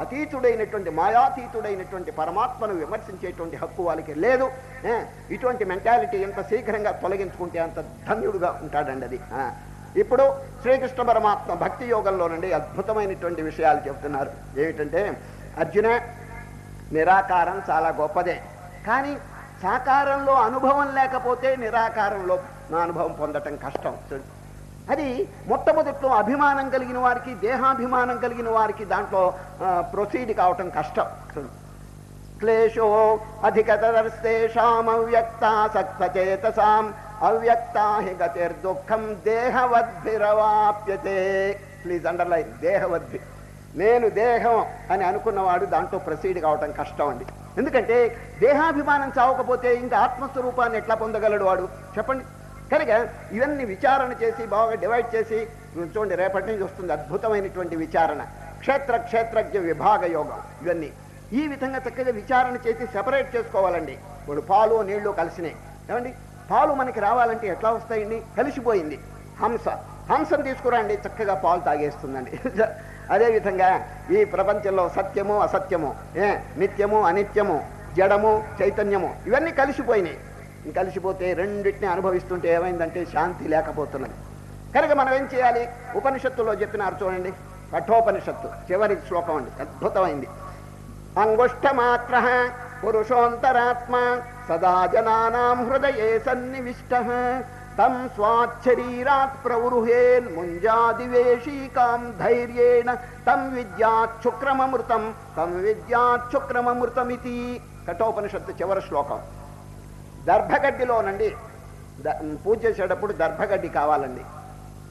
అతీతుడైనటువంటి మాయాతీతుడైనటువంటి పరమాత్మను విమర్శించేటువంటి హక్కు వాళ్ళకి లేదు. ఇటువంటి మెంటాలిటీ ఎంత శీఘ్రంగా తొలగించుకుంటే అంత ధన్యుడుగా ఉంటాడండి అది. ఇప్పుడు శ్రీకృష్ణ పరమాత్మ భక్తి యోగంలోనండి అద్భుతమైనటువంటి విషయాలు చెబుతున్నారు. ఏమిటంటే, అర్జున, నిరాకారం చాలా గొప్పదే, కానీ సాకారంలో అనుభవం లేకపోతే నిరాకారంలో నా అనుభవం పొందటం కష్టం. అది మొట్టమొదట్లో అభిమానం కలిగిన వారికి, దేహాభిమానం కలిగిన వారికి దాంట్లో ప్రొసీడ్ కావటం కష్టం. క్లేశో అధికతరస్తేషాం అవ్యక్తాసక్తచేతసాం అవ్యక్తా హి గతిర్దుఃఖం దేహవద్భిరవాప్యతే. ప్లీజ్ అండర్లైన్, దేహవద్భి. నేను దేహం అని అనుకున్నవాడు దాంట్లో ప్రొసీడ్ కావటం కష్టం అండి. ఎందుకంటే దేహాభిమానం చావకపోతే ఇంకా ఆత్మస్వరూపాన్ని ఎట్లా పొందగలడు వాడు చెప్పండి? కనుక ఇవన్నీ విచారణ చేసి బాగా డివైడ్ చేసి చూడండి, రేపటి నుంచి వస్తుంది అద్భుతమైనటువంటి విచారణ. క్షేత్రజ్ఞ విభాగ యోగం. ఇవన్నీ ఈ విధంగా చక్కగా విచారణ చేసి సెపరేట్ చేసుకోవాలండి. ఇప్పుడు పాలు నీళ్లు కలిసినాయి ఏమండి, పాలు మనకి రావాలంటే ఎట్లా వస్తాయండి? కలిసిపోయింది. హంసను తీసుకురండి, చక్కగా పాలు తాగేస్తుందండి. అదేవిధంగా ఈ ప్రపంచంలో సత్యము అసత్యము, నిత్యము అనిత్యము, జడము చైతన్యము ఇవన్నీ కలిసిపోయినాయి. కలిసిపోతే రెండింటిని అనుభవిస్తుంటే ఏమైందంటే శాంతి లేకపోతున్నది. కనుక మనం ఏం చేయాలి? ఉపనిషత్తులో చెప్పినారు చూడండి, కఠోపనిషత్తు చివరి శ్లోకం అండి, అద్భుతమైంది. అంగుష్ఠమాత్ర పురుషోంతరాత్మ సదా జనానాం హృదయే సన్నివిష్టః తం స్వాచ్చరీరాత్ ప్రవృహేన్ ముంజాదివేషీకాం ధైర్యేణ తం విద్యాచ్చుక్రమమృతమితి. కఠోపనిషత్తు చివరి శ్లోకం. దర్భగడ్డిలోనండి పూజ చేసేటప్పుడు దర్భగడ్డి కావాలండి.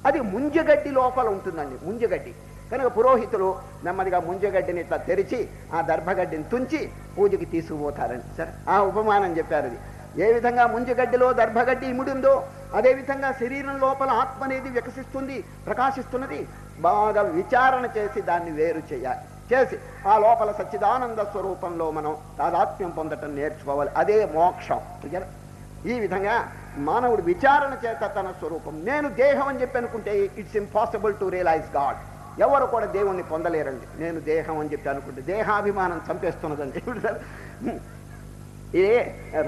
అది ముంజగడ్డి లోపల ఉంటుందండి, ముంజగడ్డి. కనుక పురోహితులు నెమ్మదిగా ముంజగడ్డిని ఇట్లా తెరిచి ఆ దర్భగడ్డిని తుంచి పూజకి తీసుకుపోతారండి. సరే, ఆ ఉపమానం చెప్పారు. అది ఏ విధంగా ముంజగడ్డిలో దర్భగడ్డి ఇముడిందో అదేవిధంగా శరీరం లోపల ఆత్మ అనేది వికసిస్తుంది, ప్రకాశిస్తున్నది. బాగా విచారణ చేసి దాన్ని వేరు చేయాలి. చేసి ఆ లోపల సచ్చిదానంద స్వరూపంలో మనం తాదాత్మ్యం పొందటం నేర్చుకోవాలి. అదే మోక్షం. ఈ విధంగా మానవుడు విచారణ చేత తన స్వరూపం, నేను దేహం అని చెప్పి అనుకుంటే it's impossible to realise God. ఎవరు కూడా దేవుణ్ణి పొందలేరండి. నేను దేహం అని చెప్పి అనుకుంటే దేహాభిమానం చంపేస్తున్నదండి. ఇదే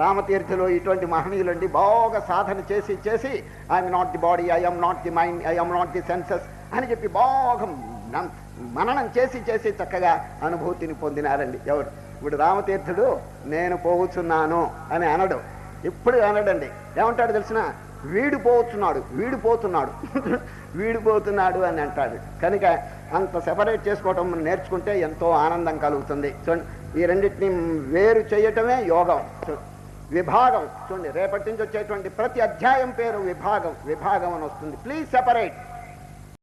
రామతీర్థులు ఇటువంటి మహనీయులండి బాగా సాధన చేసి చేసి I'm not the body, I'm not the mind, I'm not the senses అని చెప్పి బాగా మననం చేసి చేసి చక్కగా అనుభూతిని పొందినారండి. ఎవరు? ఇప్పుడు రామతీర్థుడు నేను పోవచ్చున్నాను అని అనడు, ఇప్పుడు అనడండి. ఏమంటాడు తెలిసిన? వీడిపోతున్నాడు అని అంటాడు. కనుక అంత సెపరేట్ చేసుకోవటం నేర్చుకుంటే ఎంతో ఆనందం కలుగుతుంది. చూడండి, ఈ రెండింటిని వేరు చేయటమే యోగం. విభాగం చూడండి, రేపటి నుంచి వచ్చేటువంటి ప్రతి అధ్యాయం పేరు విభాగం అని వస్తుంది. Please separate.